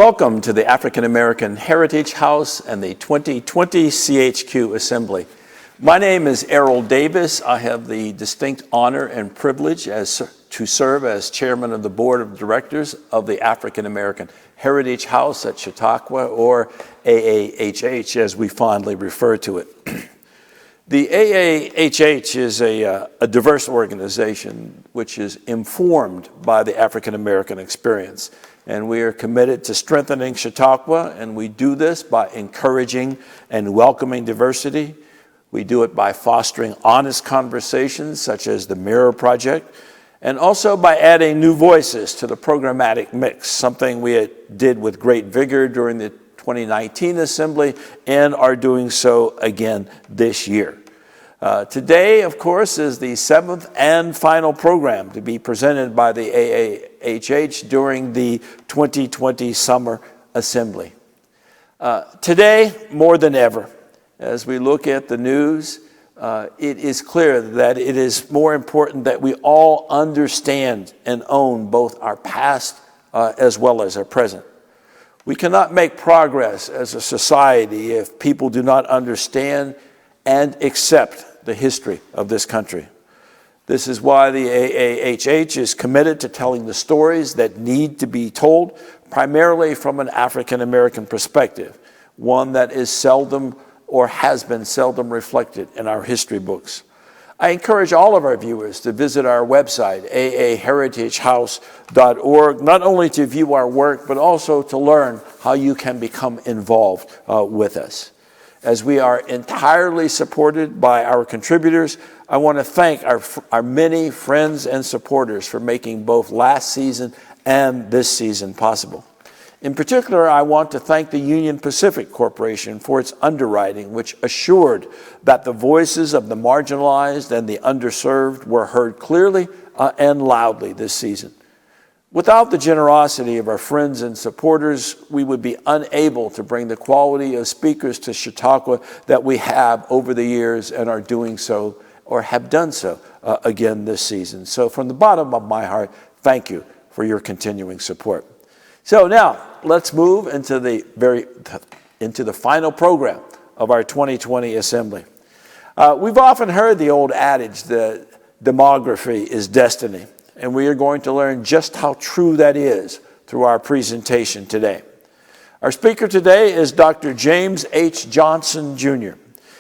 Welcome to the African American Heritage House and the 2020 CHQ Assembly. My name is Errol Davis. I have the distinct honor and privilege to serve as chairman of the board of directors of the African American Heritage House at Chautauqua, or AAHH as we fondly refer to it. The AAHH is a diverse organization which is informed by the African American experience. And we are committed to strengthening Chautauqua, and we do this by encouraging and welcoming diversity. We do it by fostering honest conversations, such as the Mirror Project, and also by adding new voices to the programmatic mix, something we did with great vigor during the 2019 Assembly and are doing so again this year. Today, of course, is the seventh and final program to be presented by the AAHH during the 2020 Summer Assembly. Today, more than ever, as we look at the news, it is clear that it is more important that we all understand and own both our past as well as our present. We cannot make progress as a society if people do not understand and accept the history of this country. This is why the AAHH is committed to telling the stories that need to be told, primarily from an African American perspective, one that is seldom or has been seldom reflected in our history books. I encourage all of our viewers to visit our website, aaheritagehouse.org, not only to view our work, but also to learn how you can become involved with us. As we are entirely supported by our contributors, I want to thank our many friends and supporters for making both last season and this season possible. In particular, I want to thank the Union Pacific Corporation for its underwriting, which assured that the voices of the marginalized and the underserved were heard clearly and loudly this season. Without the generosity of our friends and supporters, we would be unable to bring the quality of speakers to Chautauqua that we have over the years and are doing so, or have done so again this season. So from the bottom of my heart, thank you for your continuing support. So now let's move into the final program of our 2020 Assembly. We've often heard the old adage that demography is destiny. And we are going to learn just how true that is through our presentation today. Our speaker today is Dr. James H. Johnson, Jr.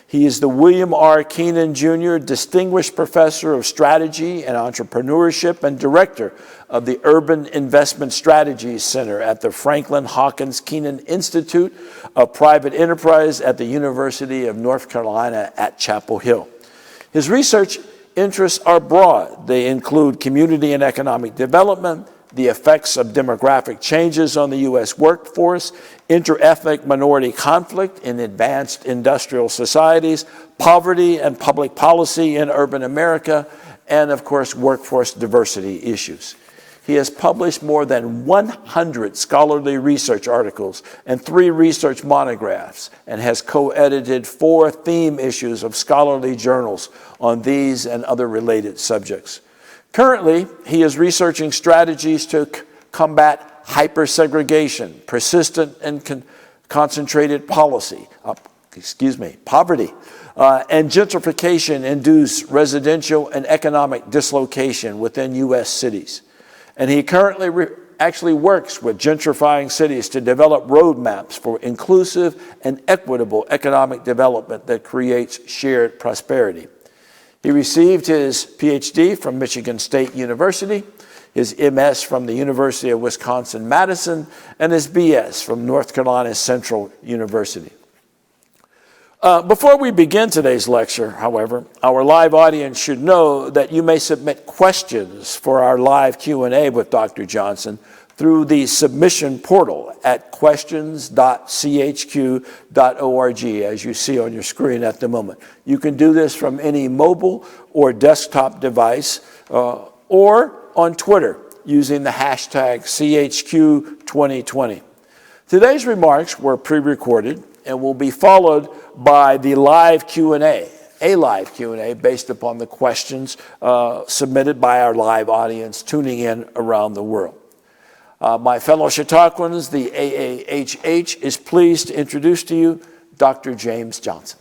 He is the William R. Keenan, Jr. Distinguished Professor of Strategy and Entrepreneurship and Director of the Urban Investment Strategies Center at the Franklin Hawkins Keenan Institute of Private Enterprise at the University of North Carolina at Chapel Hill. His research interests are broad. They include community and economic development, the effects of demographic changes on the U.S. workforce, interethnic minority conflict in advanced industrial societies, poverty and public policy in urban America, and of course, workforce diversity issues. He has published more than 100 scholarly research articles and 3 research monographs, and has co-edited 4 theme issues of scholarly journals on these and other related subjects. Currently, he is researching strategies to combat hypersegregation, persistent and concentrated poverty, and gentrification-induced residential and economic dislocation within U.S. cities. And he currently actually works with gentrifying cities to develop roadmaps for inclusive and equitable economic development that creates shared prosperity. He received his PhD from Michigan State University, his MS from the University of Wisconsin-Madison, and his BS from North Carolina Central University. Before we begin today's lecture, however, our live audience should know that you may submit questions for our live Q&A with Dr. Johnson through the submission portal at questions.chq.org, as you see on your screen at the moment. You can do this from any mobile or desktop device or on Twitter using the hashtag CHQ2020. Today's remarks were pre-recorded and will be followed by the live Q&A, a live Q&A based upon the questions submitted by our live audience tuning in around the world. My fellow Chautauquans, the AAHH is pleased to introduce to you Dr. James Johnson.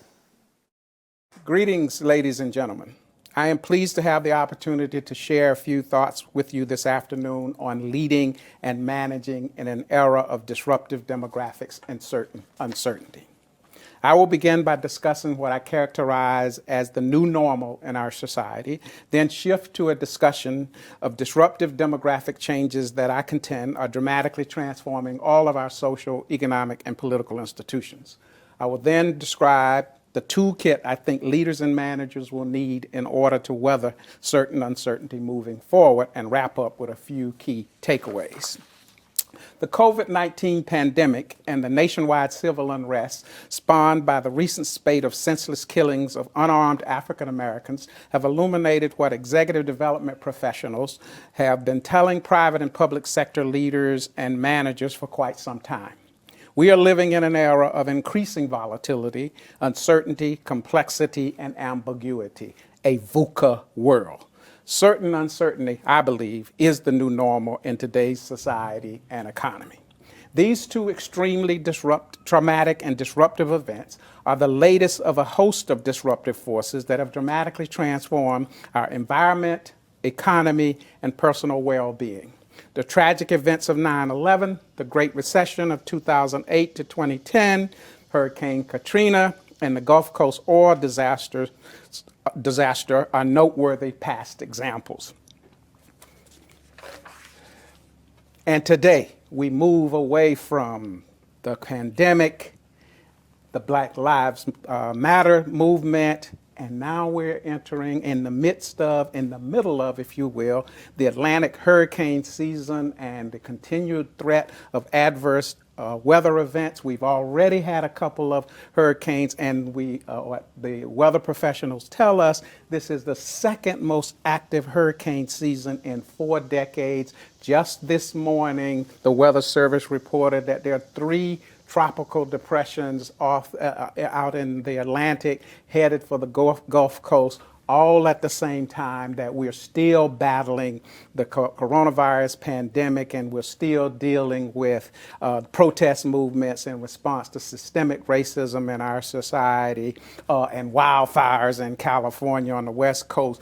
Greetings, ladies and gentlemen. I am pleased to have the opportunity to share a few thoughts with you this afternoon on leading and managing in an era of disruptive demographics and certain uncertainty. I will begin by discussing what I characterize as the new normal in our society, then shift to a discussion of disruptive demographic changes that I contend are dramatically transforming all of our social, economic, and political institutions. I will then describe the toolkit I think leaders and managers will need in order to weather certain uncertainty moving forward, and wrap up with a few key takeaways. The COVID-19 pandemic and the nationwide civil unrest spawned by the recent spate of senseless killings of unarmed African Americans have illuminated what executive development professionals have been telling private and public sector leaders and managers for quite some time. We are living in an era of increasing volatility, uncertainty, complexity, and ambiguity, a VUCA world. Certain uncertainty, I believe, is the new normal in today's society and economy. These two extremely traumatic and disruptive events are the latest of a host of disruptive forces that have dramatically transformed our environment, economy, and personal well-being. The tragic events of 9/11, the Great Recession of 2008 to 2010, Hurricane Katrina, and the Gulf Coast oil disaster are noteworthy past examples. And today, we move away from the pandemic, the Black Lives Matter movement, and now we're entering in the middle of, if you will, the Atlantic hurricane season and the continued threat of adverse weather events. We've already had a couple of hurricanes, and what the weather professionals tell us, this is the second most active hurricane season in 4 decades. Just this morning, the Weather Service reported that there are 3 tropical depressions out in the Atlantic headed for the Gulf Coast, all at the same time that we're still battling the coronavirus pandemic, and we're still dealing with protest movements in response to systemic racism in our society, and wildfires in California on the West Coast.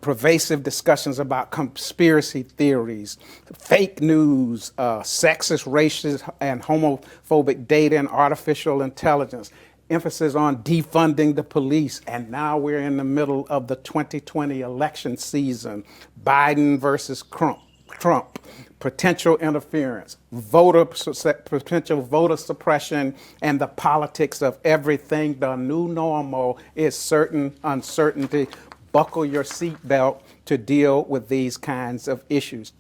Pervasive discussions about conspiracy theories, fake news, sexist, racist, and homophobic data and artificial intelligence, emphasis on defunding the police, and now we're in the middle of the 2020 election season. Biden versus Trump, potential interference, potential voter suppression, and the politics of everything. The new normal is certain uncertainty. Buckle your seatbelt to deal with these kinds of issues.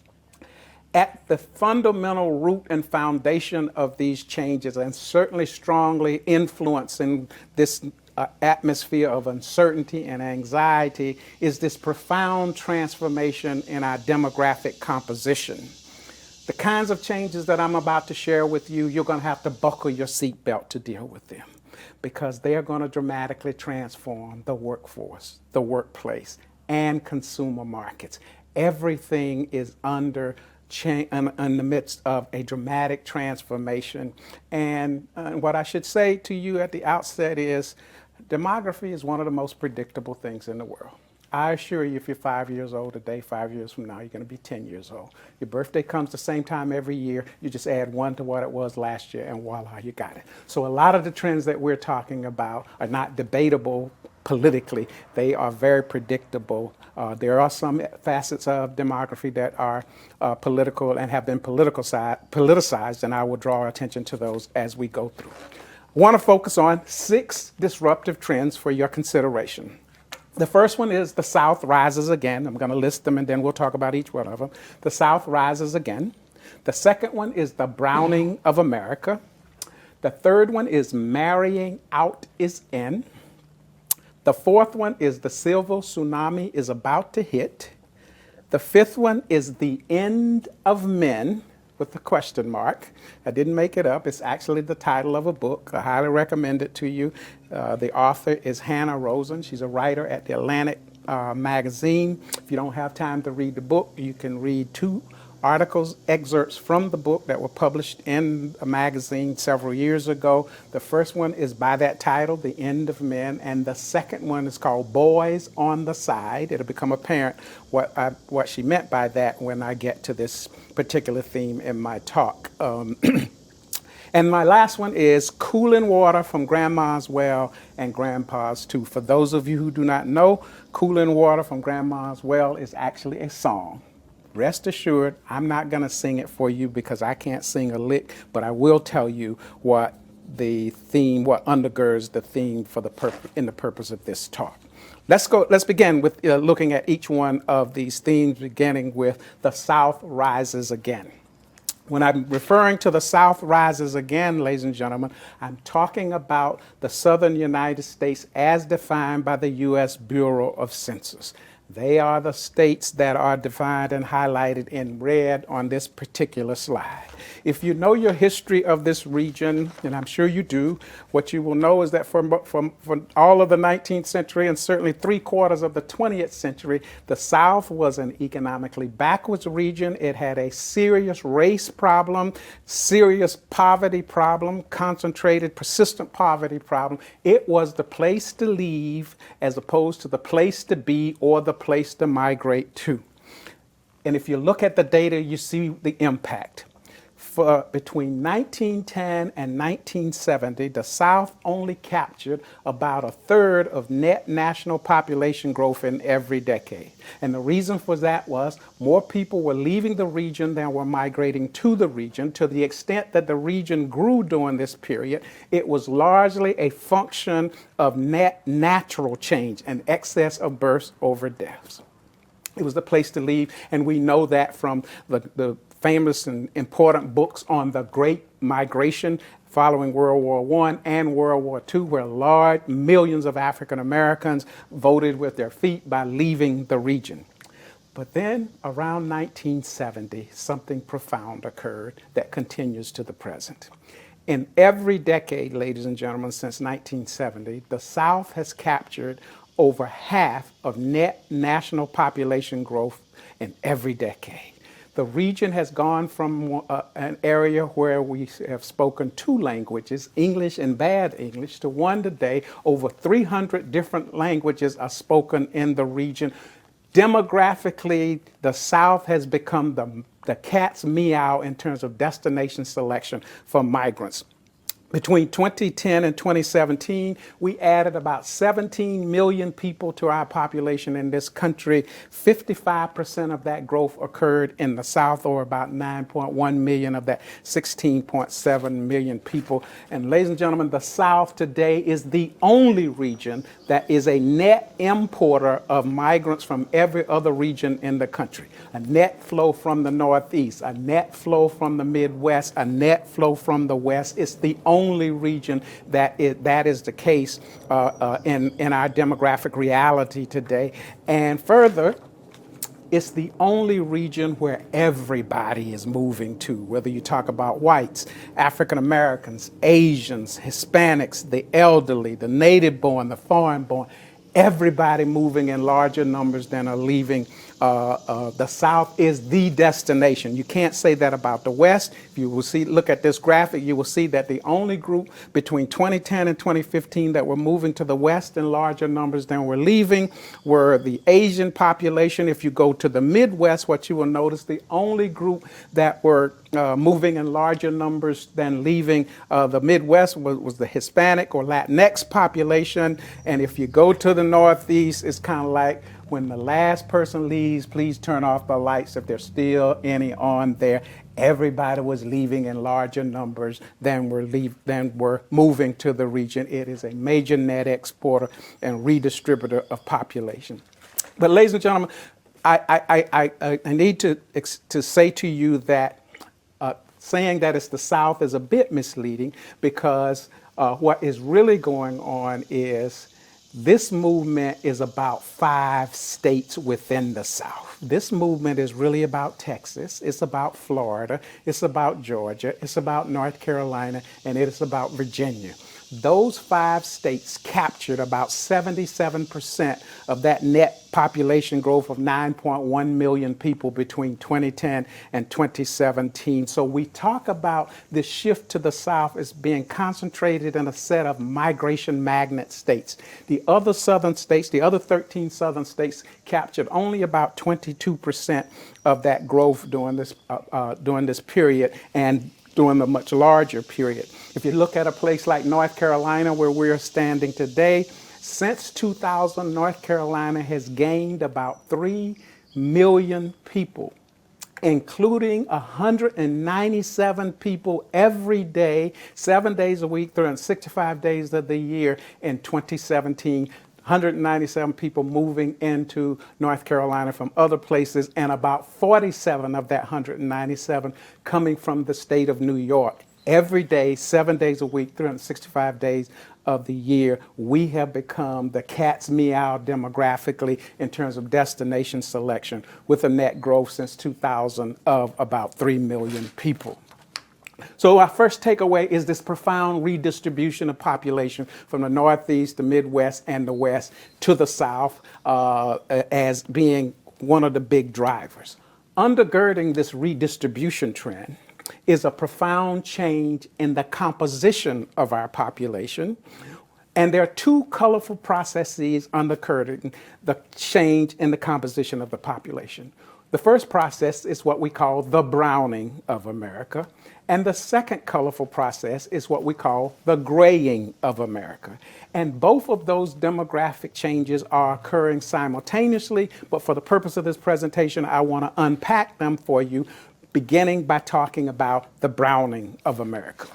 At the fundamental root and foundation of these changes, and certainly strongly influencing this atmosphere of uncertainty and anxiety, is this profound transformation in our demographic composition. The kinds of changes that I'm about to share with you, you're going to have to buckle your seatbelt to deal with them, because they are going to dramatically transform the workforce, the workplace, and consumer markets. Everything is in the midst of a dramatic transformation. And what I should say to you at the outset is, demography is one of the most predictable things in the world. I assure you, if you're 5 years old today, 5 years from now, you're going to be 10 years old. Your birthday comes the same time every year. You just add 1 to what it was last year, and voila, you got it. So a lot of the trends that we're talking about are not debatable politically. They are very predictable. There are some facets of demography that are political and have been politicized, and I will draw attention to those as we go through. I want to focus on 6 disruptive trends for your consideration. The first one is the South rises again. I'm going to list them, and then we'll talk about each one of them. The South rises again. The second one is the browning of America. The third one is marrying out is in. The fourth one is the civil tsunami is about to hit. The fifth one is the end of men, with the question mark. I didn't make it up. It's actually the title of a book. I highly recommend it to you. The author is Hannah Rosen. She's a writer at the Atlantic magazine. If you don't have time to read the book, you can read 2 articles, excerpts from the book that were published in a magazine several years ago. The first one is by that title, The End of Men, and the second one is called Boys on the Side. It'll become apparent what she meant by that when I get to this particular theme in my talk. And my last one is Cooling Water from Grandma's Well and Grandpa's Too. For those of you who do not know, Cooling Water from Grandma's Well is actually a song. Rest assured, I'm not going to sing it for you because I can't sing a lick, but I will tell you what undergirds the theme for the purpose of this talk. Let's begin with looking at each one of these themes, beginning with The South Rises Again. When I'm referring to the South rises again, ladies and gentlemen, I'm talking about the southern United States as defined by the U.S. Bureau of Census. They are the states that are defined and highlighted in red on this particular slide. If you know your history of this region, and I'm sure you do, what you will know is that from all of the 19th century and certainly 3/4 of the 20th century, the South was an economically backwards region. It had a serious race problem, serious poverty problem, concentrated, persistent poverty problem. It was the place to leave as opposed to the place to be or the place to migrate to. And if you look at the data, you see the impact. For between 1910 and 1970, the South only captured about 1/3 of net national population growth in every decade. And the reason for that was more people were leaving the region than were migrating to the region. To the extent that the region grew during this period, it was largely a function of net natural change and excess of births over deaths. It was the place to leave, and we know that from the famous and important books on the Great Migration following World War I and World War II, where large millions of African Americans voted with their feet by leaving the region. But then around 1970, something profound occurred that continues to the present. In every decade, ladies and gentlemen, since 1970, the South has captured over half of net national population growth in every decade. The region has gone from an area where we have spoken 2 languages, English and bad English, to one today. Over 300 different languages are spoken in the region. Demographically, the South has become the cat's meow in terms of destination selection for migrants. Between 2010 and 2017, we added about 17 million people to our population in this country. 55% of that growth occurred in the South, or about 9.1 million of that 16.7 million people. And ladies and gentlemen, the South today is the only region that is a net importer of migrants from every other region in the country. A net flow from the Northeast, a net flow from the Midwest, a net flow from the West. It's the only region that is the case in our demographic reality today. And further, it's the only region where everybody is moving to, whether you talk about whites, African Americans, Asians, Hispanics, the elderly, the native born, the foreign born. Everybody moving in larger numbers than are leaving. The South is the destination. You can't say that about the West. If you will look at this graphic, you will see that the only group between 2010 and 2015 that were moving to the West in larger numbers than were leaving were the Asian population. If you go to the Midwest, what you will notice, the only group that were moving in larger numbers than leaving the Midwest was the Hispanic or Latinx population. And if you go to the Northeast, it's kind of like, when the last person leaves, please turn off the lights if there's still any on there. Everybody was leaving in larger numbers than were moving to the region. It is a major net exporter and redistributor of population. But ladies and gentlemen, I need to say to you that saying that it's the South is a bit misleading, because what is really going on is this movement is about 5 states within the South. This movement is really about Texas, it's about Florida, it's about Georgia, it's about North Carolina, and it is about Virginia. Those 5 states captured about 77% of that net population growth of 9.1 million people between 2010 and 2017. So we talk about this shift to the South as being concentrated in a set of migration magnet states. The other southern states, the other 13 southern states, captured only about 22% of that growth during this period, and during a much larger period. If you look at a place like North Carolina, where we're standing today, since 2000, North Carolina has gained about 3 million people, including 197 people every day, 7 days a week, 365 days of the year in 2017. 197 people moving into North Carolina from other places, and about 47 of that 197 coming from the state of New York. Every day, 7 days a week, 365 days of the year, we have become the cat's meow demographically in terms of destination selection, with a net growth since 2000 of about 3 million people. So our first takeaway is this profound redistribution of population from the Northeast, the Midwest, and the West to the South as being one of the big drivers. Undergirding this redistribution trend is a profound change in the composition of our population. And there are 2 colorful processes undergirding the change in the composition of the population. The first process is what we call the browning of America. And the second colorful process is what we call the graying of America. And both of those demographic changes are occurring simultaneously, but for the purpose of this presentation, I want to unpack them for you, beginning by talking about the browning of America.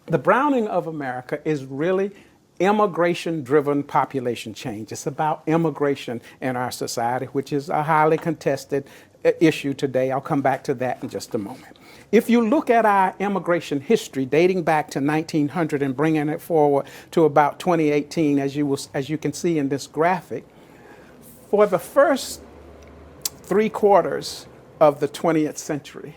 The browning of America is really immigration-driven population change. It's about immigration in our society, which is a highly contested issue today. I'll come back to that in just a moment. If you look at our immigration history dating back to 1900 and bringing it forward to about 2018, as you can see in this graphic, for the first 3/4 of the 20th century,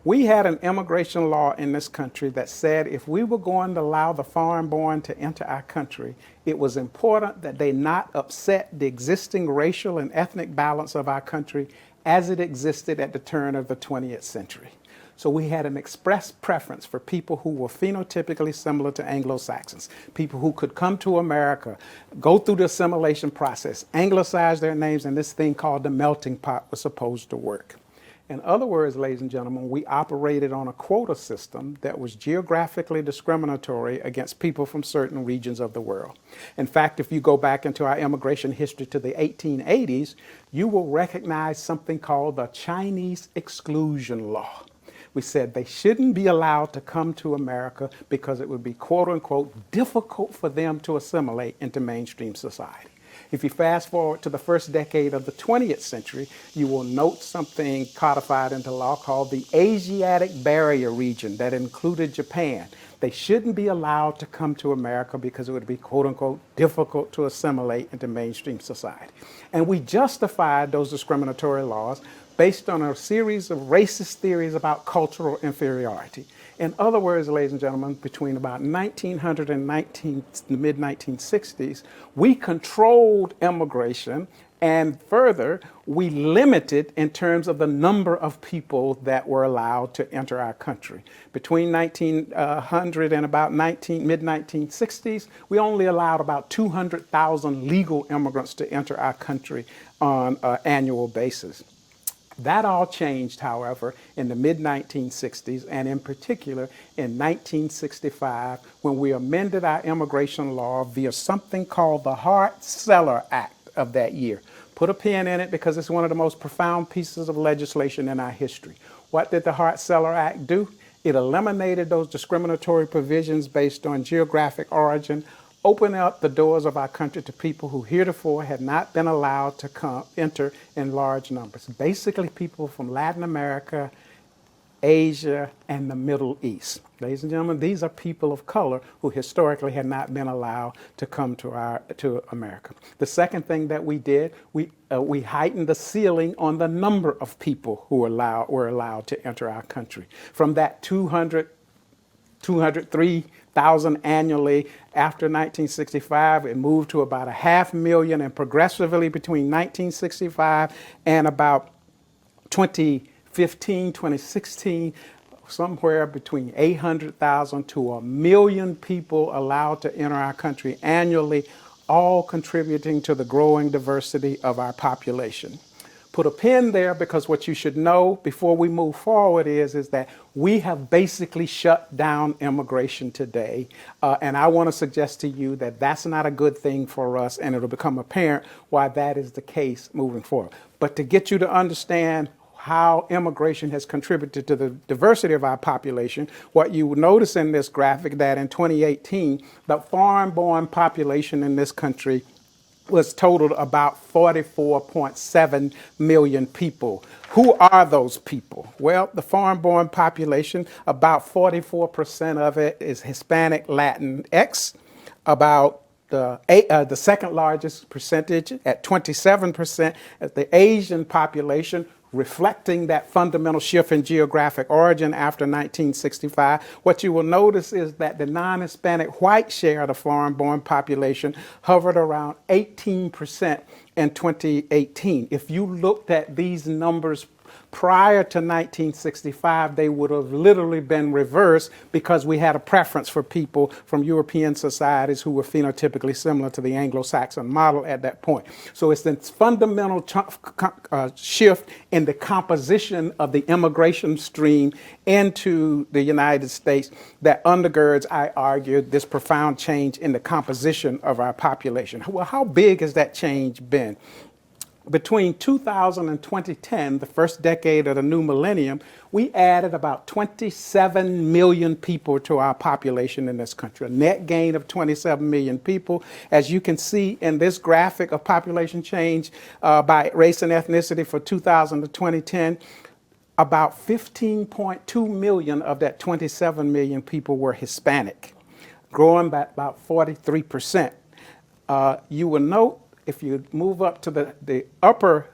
we had an immigration law in this country that said if we were going to allow the foreign-born to enter our country, it was important that they not upset the existing racial and ethnic balance of our country as it existed at the turn of the 20th century. So we had an express preference for people who were phenotypically similar to Anglo-Saxons, people who could come to America, go through the assimilation process, anglicize their names, and this thing called the melting pot was supposed to work. In other words, ladies and gentlemen, we operated on a quota system that was geographically discriminatory against people from certain regions of the world. In fact, if you go back into our immigration history to the 1880s, you will recognize something called the Chinese Exclusion Law. We said they shouldn't be allowed to come to America because it would be, quote unquote, difficult for them to assimilate into mainstream society. If you fast forward to the first decade of the 20th century, you will note something codified into law called the Asiatic Barrier Region that included Japan. They shouldn't be allowed to come to America because it would be, quote unquote, difficult to assimilate into mainstream society. And we justified those discriminatory laws based on a series of racist theories about cultural inferiority. In other words, ladies and gentlemen, between about 1900 and the mid-1960s, we controlled immigration, and further, we limited in terms of the number of people that were allowed to enter our country. Between 1900 and about mid-1960s, we only allowed about 200,000 legal immigrants to enter our country on an annual basis. That all changed, however, in the mid-1960s, and in particular in 1965, when we amended our immigration law via something called the Hart-Celler Act of that year. Put a pin in it because it's one of the most profound pieces of legislation in our history. What did the Hart-Celler Act do? It eliminated those discriminatory provisions based on geographic origin, open up the doors of our country to people who heretofore had not been allowed to enter in large numbers. Basically, people from Latin America, Asia, and the Middle East. Ladies and gentlemen, these are people of color who historically had not been allowed to come to America. The second thing that we did, we heightened the ceiling on the number of people who were allowed to enter our country. From that 3 thousand annually. After 1965, it moved to about 500,000, and progressively between 1965 and about 2015, 2016, somewhere between 800,000 to 1,000,000 people allowed to enter our country annually, all contributing to the growing diversity of our population. Put a pin there, because what you should know before we move forward is that we have basically shut down immigration today. And I want to suggest to you that that's not a good thing for us, and it'll become apparent why that is the case moving forward. But to get you to understand how immigration has contributed to the diversity of our population, what you will notice in this graphic that in 2018, the foreign-born population in this country was totaled about 44.7 million people. Who are those people? Well, the foreign-born population, about 44% of it is Hispanic Latinx, about the second largest percentage at 27% is the Asian population, reflecting that fundamental shift in geographic origin after 1965. What you will notice is that the non-Hispanic white share of the foreign-born population hovered around 18% in 2018. If you looked at these numbers prior to 1965, they would have literally been reversed, because we had a preference for people from European societies who were phenotypically similar to the Anglo-Saxon model at that point. So it's this fundamental shift in the composition of the immigration stream into the United States that undergirds, I argue, this profound change in the composition of our population. Well, how big has that change been? Between 2000 and 2010, the first decade of the new millennium, we added about 27 million people to our population in this country, a net gain of 27 million people. As you can see in this graphic of population change by race and ethnicity for 2000 to 2010, about 15.2 million of that 27 million people were Hispanic, growing by about 43%. You will note, if you move up to the upper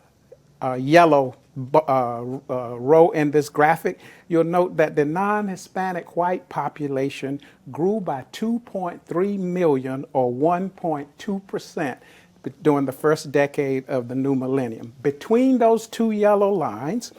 yellow row in this graphic, you'll note that the non-Hispanic white population grew by 2.3 million, or 1.2%, during the first decade of the new millennium. Between those two yellow lines,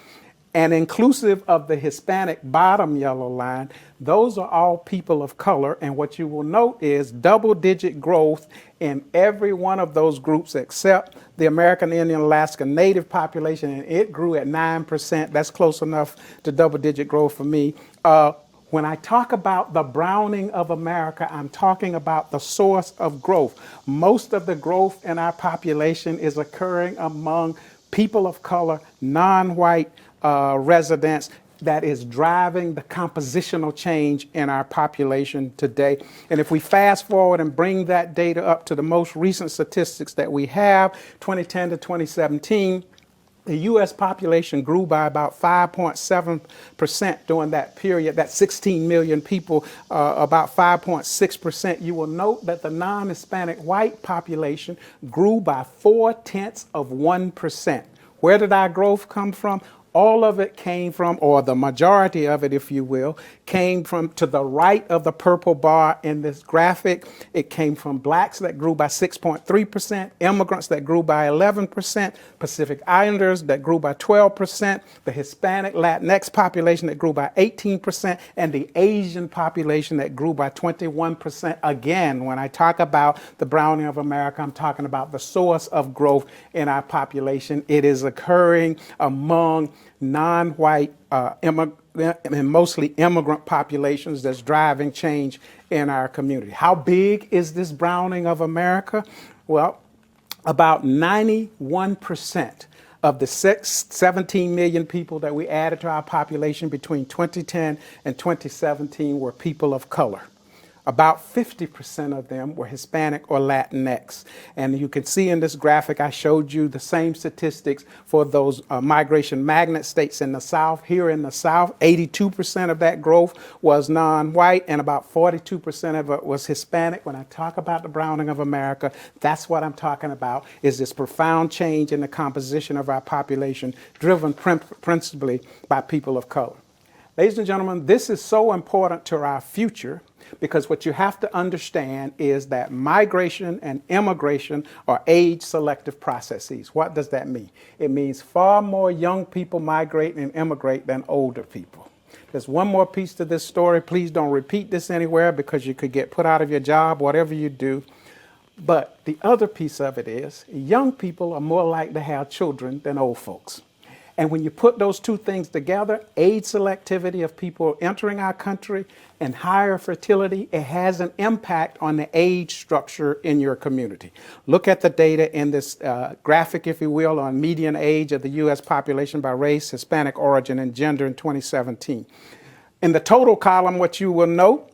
and inclusive of the Hispanic bottom yellow line, those are all people of color. And what you will note is double-digit growth in every one of those groups except the American Indian Alaska Native population, and it grew at 9%. That's close enough to double-digit growth for me. When I talk about the browning of America, I'm talking about the source of growth. Most of the growth in our population is occurring among people of color, non-white residents, that is driving the compositional change in our population today. And if we fast forward and bring that data up to the most recent statistics that we have, 2010 to 2017, the U.S. population grew by about 5.7% during that period. That's 16 million people, about 5.6%. You will note that the non-Hispanic white population grew by 0.4%. Where did our growth come from? All of it came from, or the majority of it, if you will, came from to the right of the purple bar in this graphic. It came from blacks that grew by 6.3%, immigrants that grew by 11%, Pacific Islanders that grew by 12%, the Hispanic Latinx population that grew by 18%, and the Asian population that grew by 21%. Again, when I talk about the browning of America, I'm talking about the source of growth in our population. It is occurring among non-white and mostly immigrant populations that's driving change in our community. How big is this browning of America? Well, about 91% of the 17 million people that we added to our population between 2010 and 2017 were people of color. About 50% of them were Hispanic or Latinx. And you can see in this graphic, I showed you the same statistics for those migration magnet states in the South. Here in the South, 82% of that growth was non-white, and about 42% of it was Hispanic. When I talk about the browning of America, that's what I'm talking about, is this profound change in the composition of our population, driven principally by people of color. Ladies and gentlemen, this is so important to our future because what you have to understand is that migration and immigration are age-selective processes. What does that mean? It means far more young people migrate and immigrate than older people. There's one more piece to this story. Please don't repeat this anywhere because you could get put out of your job, whatever you do. But the other piece of it is young people are more likely to have children than old folks. And when you put those two things together, age selectivity of people entering our country and higher fertility, it has an impact on the age structure in your community. Look at the data in this graphic, if you will, on median age of the U.S. population by race, Hispanic origin, and gender in 2017. In the total column, what you will note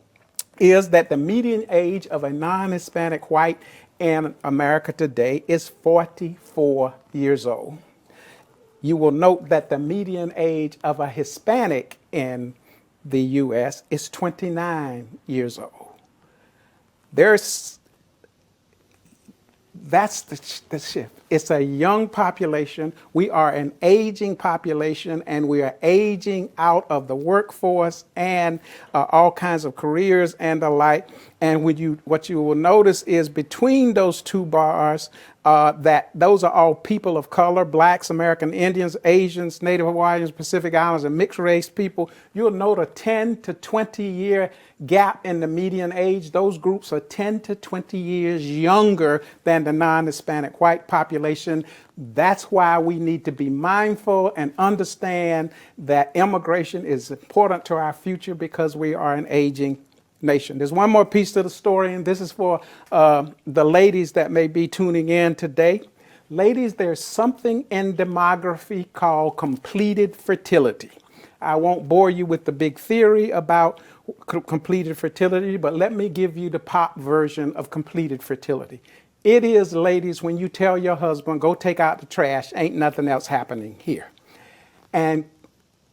is that the median age of a non-Hispanic white in America today is 44 years old. You will note that the median age of a Hispanic in the U.S. is 29 years old. That's the shift. It's a young population. We are an aging population, and we are aging out of the workforce and all kinds of careers and the like. And what you will notice is between those two bars, that those are all people of color, blacks, American Indians, Asians, Native Hawaiians, Pacific Islanders, and mixed race people. You'll note a 10 to 20 year gap in the median age. Those groups are 10 to 20 years younger than the non-Hispanic white population. That's why we need to be mindful and understand that immigration is important to our future because we are an aging nation. There's one more piece to the story, and this is for the ladies that may be tuning in today. Ladies, there's something in demography called completed fertility. I won't bore you with the big theory about completed fertility, but let me give you the pop version of completed fertility. It is, ladies, when you tell your husband, go take out the trash, ain't nothing else happening here. And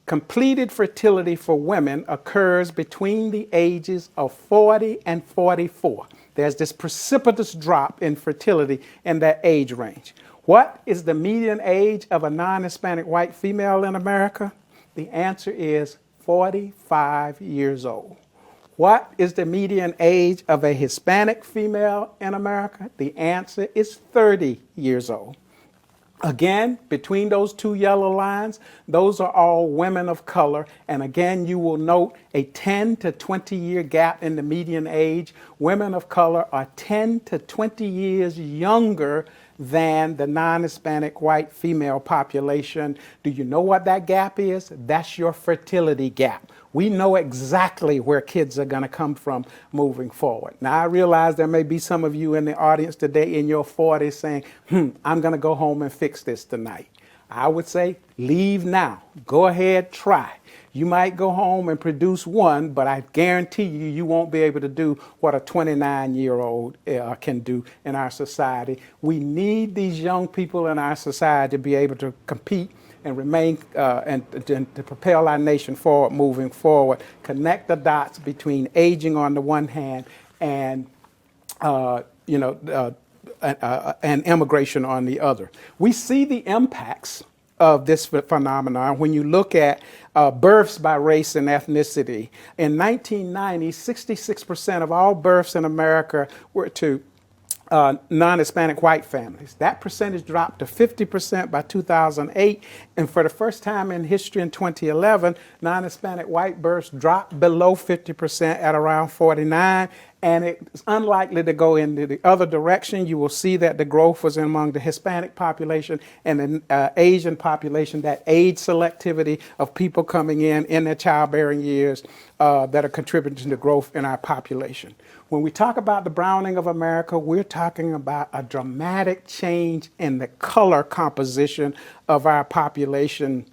completed fertility for women occurs between the ages of 40 and 44. There's this precipitous drop in fertility in that age range. What is the median age of a non-Hispanic white female in America? The answer is 45 years old. What is the median age of a Hispanic female in America? The answer is 30 years old. Again, between those two yellow lines, those are all women of color. And again, you will note a 10 to 20 year gap in the median age. Women of color are 10 to 20 years younger than the non-Hispanic white female population. Do you know what that gap is? That's your fertility gap. We know exactly where kids are going to come from moving forward. Now, I realize there may be some of you in the audience today in your 40s saying, I'm going to go home and fix this tonight. I would say, leave now. Go ahead, try. You might go home and produce one, but I guarantee you, you won't be able to do what a 29-year-old can do in our society. We need these young people in our society to be able to compete and remain and to propel our nation forward, moving forward. Connect the dots between aging on the one hand and and immigration on the other. We see the impacts of this phenomenon when you look at births by race and ethnicity. In 1990, 66% of all births in America were to non-Hispanic white families. That percentage dropped to 50% by 2008. And for the first time in history in 2011, non-Hispanic white births dropped below 50% at around 49. And it's unlikely to go in the other direction. You will see that the growth was among the Hispanic population and the Asian population, that age selectivity of people coming in their childbearing years that are contributing to growth in our population. When we talk about the browning of America, we're talking about a dramatic change in the color composition of our population,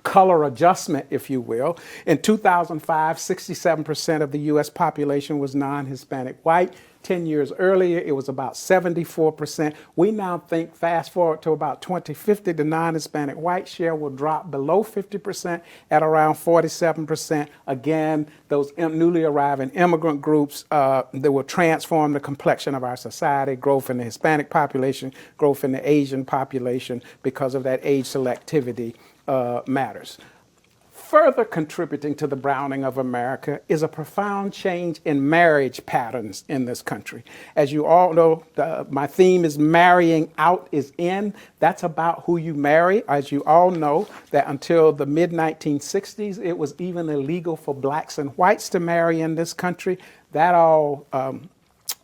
color adjustment, if you will. In 2005, 67% of the U.S. population was non-Hispanic white. 10 years earlier, it was about 74%. We now think, fast forward to about 2050, the non-Hispanic white share will drop below 50% at around 47%. Again, those newly arriving immigrant groups that will transform the complexion of our society, growth in the Hispanic population, growth in the Asian population because of that age selectivity matters. Further contributing to the browning of America is a profound change in marriage patterns in this country. As you all know, my theme is marrying out is in. That's about who you marry. As you all know, that until the mid-1960s, it was even illegal for blacks and whites to marry in this country. That all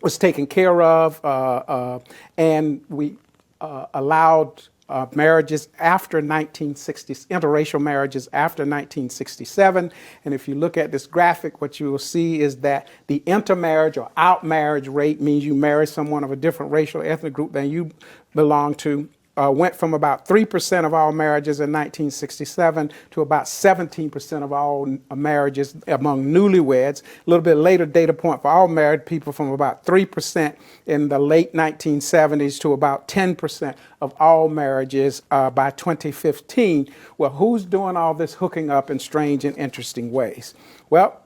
was taken care of, and we allowed marriages after 1960, interracial marriages after 1967. And if you look at this graphic, what you will see is that the intermarriage or outmarriage rate means you marry someone of a different racial ethnic group than you belong to, went from about 3% of all marriages in 1967 to about 17% of all marriages among newlyweds. A little bit later data point for all married people, from about 3% in the late 1970s to about 10% of all marriages by 2015. Well, who's doing all this hooking up in strange and interesting ways? Well,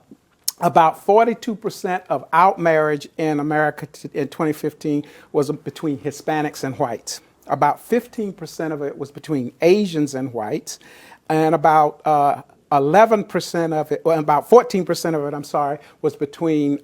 about 42% of outmarriage in America in 2015 was between Hispanics and whites. About 15% of it was between Asians and whites, and about 11% of it, well, about 14% of it, I'm sorry, was between,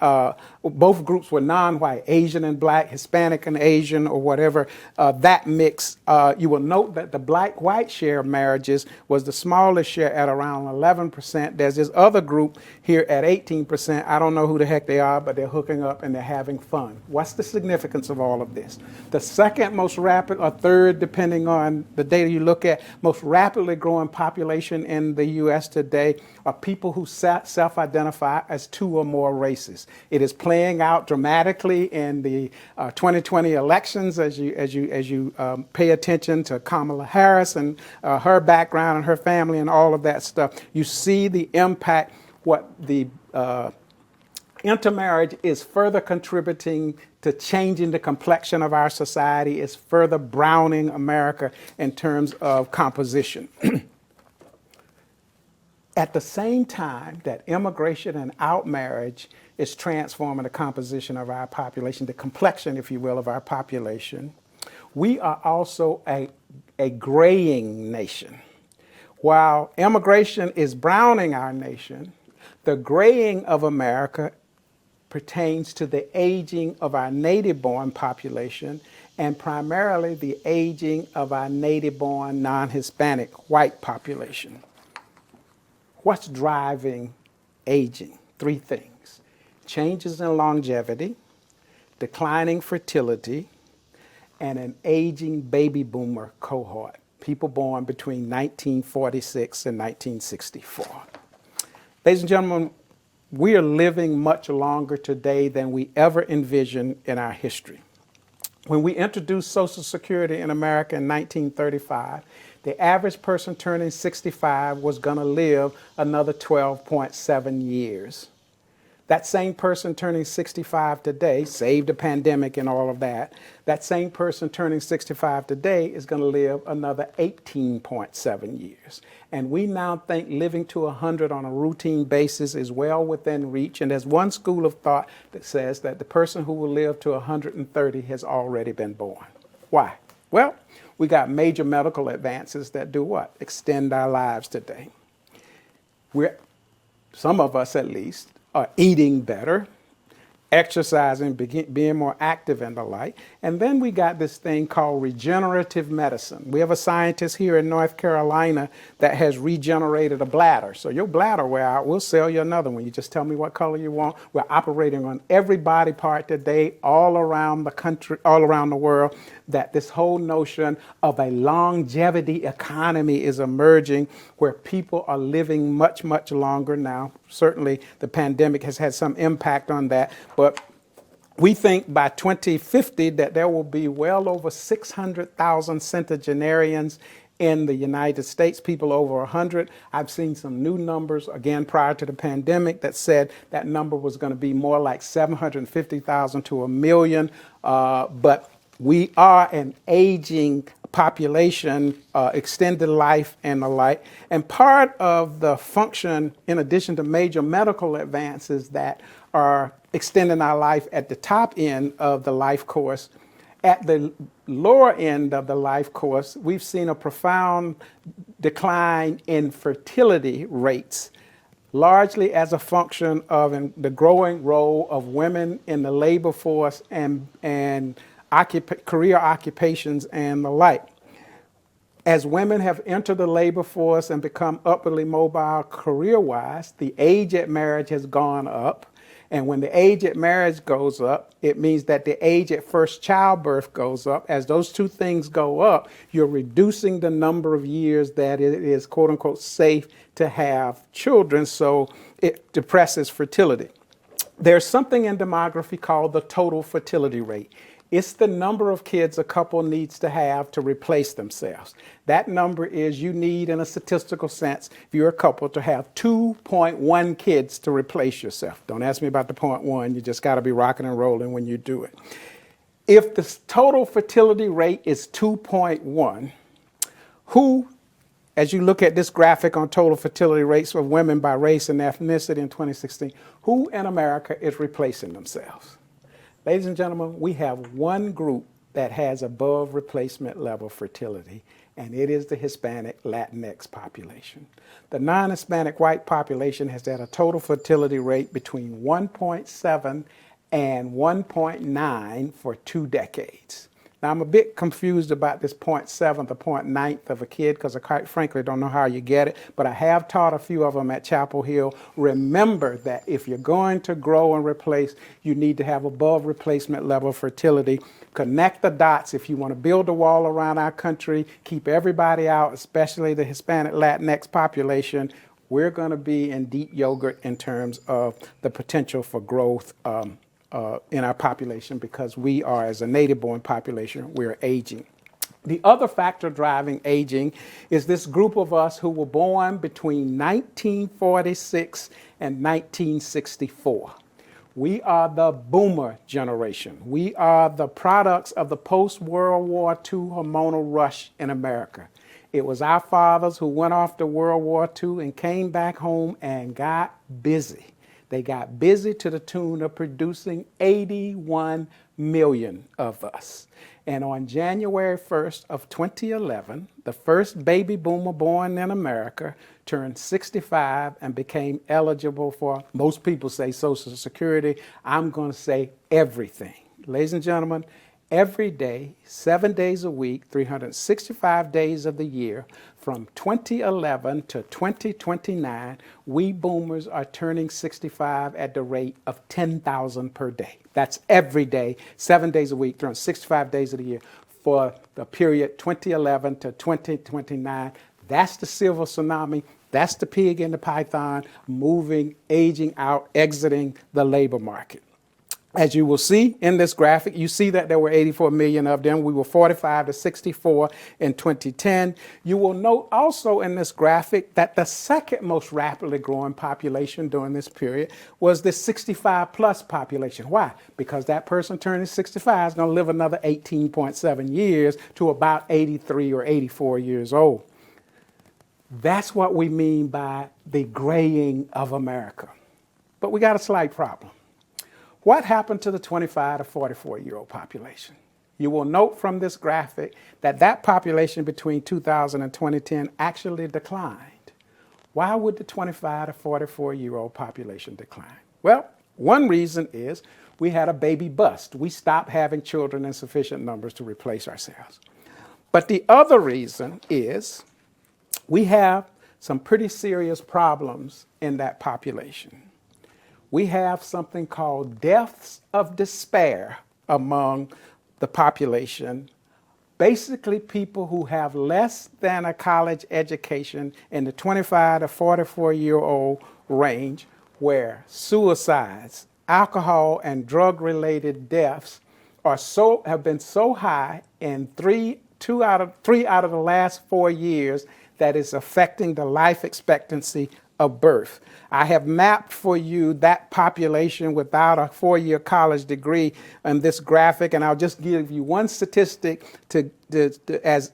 both groups were non-white, Asian and black, Hispanic and Asian, or whatever, that mix. You will note that the black-white share of marriages was the smallest share at around 11%. There's this other group here at 18%. I don't know who the heck they are, but they're hooking up and they're having fun. What's the significance of all of this? The second most rapid, or third, depending on the data you look at, most rapidly growing population in the U.S. today are people who self-identify as two or more races. It is playing out dramatically in the 2020 elections as you pay attention to Kamala Harris and her background and her family and all of that stuff. You see the impact, what the intermarriage is further contributing to changing the complexion of our society, is further browning America in terms of composition. At the same time that immigration and outmarriage is transforming the composition of our population, the complexion, if you will, of our population, we are also a graying nation. While immigration is browning our nation, the graying of America pertains to the aging of our native-born population, and primarily the aging of our native-born non-Hispanic white population. What's driving aging? Three things: changes in longevity, declining fertility, and an aging baby boomer cohort, people born between 1946 and 1964. Ladies and gentlemen, we are living much longer today than we ever envisioned in our history. When we introduced Social Security in America in 1935, the average person turning 65 was going to live another 12.7 years. That same person turning 65 today, save the pandemic and all of that, that same person turning 65 today is going to live another 18.7 years. And we now think living to 100 on a routine basis is well within reach. And there's one school of thought that says that the person who will live to 130 has already been born. Why? Well, we got major medical advances that do what? Extend our lives today. Some of us at least, are eating better, exercising, being more active and the like. And then we got this thing called regenerative medicine. We have a scientist here in North Carolina that has regenerated a bladder. So your bladder wear out, we'll sell you another one. You just tell me what color you want. We're operating on every body part today, all around the country, all around the world, that this whole notion of a longevity economy is emerging, where people are living much, much longer now. Certainly the pandemic has had some impact on that, but we think by 2050 that there will be well over 600,000 centenarians in the United States, people over 100. I've seen some new numbers, again, prior to the pandemic, that said that number was going to be more like 750,000 to 1 million. But we are an aging population, extended life and the like. And part of the function, in addition to major medical advances that are extending our life at the top end of the life course, at the lower end of the life course, we've seen a profound decline in fertility rates, largely as a function of the growing role of women in the labor force and career occupations and the like. As women have entered the labor force and become upwardly mobile career-wise, the age at marriage has gone up. And when the age at marriage goes up, it means that the age at first childbirth goes up. As those two things go up, you're reducing the number of years that it is, quote unquote, safe to have children. So it depresses fertility. There's something in demography called the total fertility rate. It's the number of kids a couple needs to have to replace themselves. That number is, you need, in a statistical sense, if you're a couple, to have 2.1 kids to replace yourself. Don't ask me about the 0.1. You just got to be rocking and rolling when you do it. If the total fertility rate is 2.1, who, as you look at this graphic on total fertility rates of women by race and ethnicity in 2016, who in America is replacing themselves? Ladies and gentlemen, we have one group that has above replacement level fertility, and it is the Hispanic Latinx population. The non-Hispanic white population has had a total fertility rate between 1.7 and 1.9 for 2 decades. Now, I'm a bit confused about this 0.7 or 0.9 of a kid because I quite frankly don't know how you get it, but I have taught a few of them at Chapel Hill. Remember that if you're going to grow and replace, you need to have above replacement level fertility. Connect the dots if you want to build a wall around our country, keep everybody out, especially the Hispanic Latinx population. We're going to be in deep yogurt in terms of the potential for growth in our population, because we are, as a native-born population, we're aging. The other factor driving aging is this group of us who were born between 1946 and 1964. We are the boomer generation. We are the products of the post-World War II hormonal rush in America. It was our fathers who went off to World War II and came back home and got busy. They got busy to the tune of producing 81 million of us. And on January 1st of 2011, the first baby boomer born in America turned 65 and became eligible for, most people say Social Security, I'm going to say everything. Ladies and gentlemen, every day, 7 days a week, 365 days of the year, from 2011 to 2029, we boomers are turning 65 at the rate of 10,000 per day. That's every day, 7 days a week, 365 days of the year for the period 2011 to 2029. That's the silver tsunami. That's the pig in the python, moving, aging out, exiting the labor market. As you will see in this graphic, you see that there were 84 million of them. We were 45 to 64 in 2010. You will note also in this graphic that the second most rapidly growing population during this period was the 65 plus population. Why? Because that person turning 65 is going to live another 18.7 years to about 83 or 84 years old. That's what we mean by the graying of America. But we got a slight problem. What happened to the 25 to 44-year-old population? You will note from this graphic that that population between 2000 and 2010 actually declined. Why would the 25 to 44-year-old population decline? Well, one reason is we had a baby bust. We stopped having children in sufficient numbers to replace ourselves. But the other reason is we have some pretty serious problems in that population. We have something called deaths of despair among the population. Basically, people who have less than a college education in the 25 to 44-year-old range, where suicides, alcohol, and drug-related deaths have been so high in three out of the last 4 years that it's affecting the life expectancy of birth. I have mapped for you that population without a 4-year college degree in this graphic, and I'll just give you one statistic as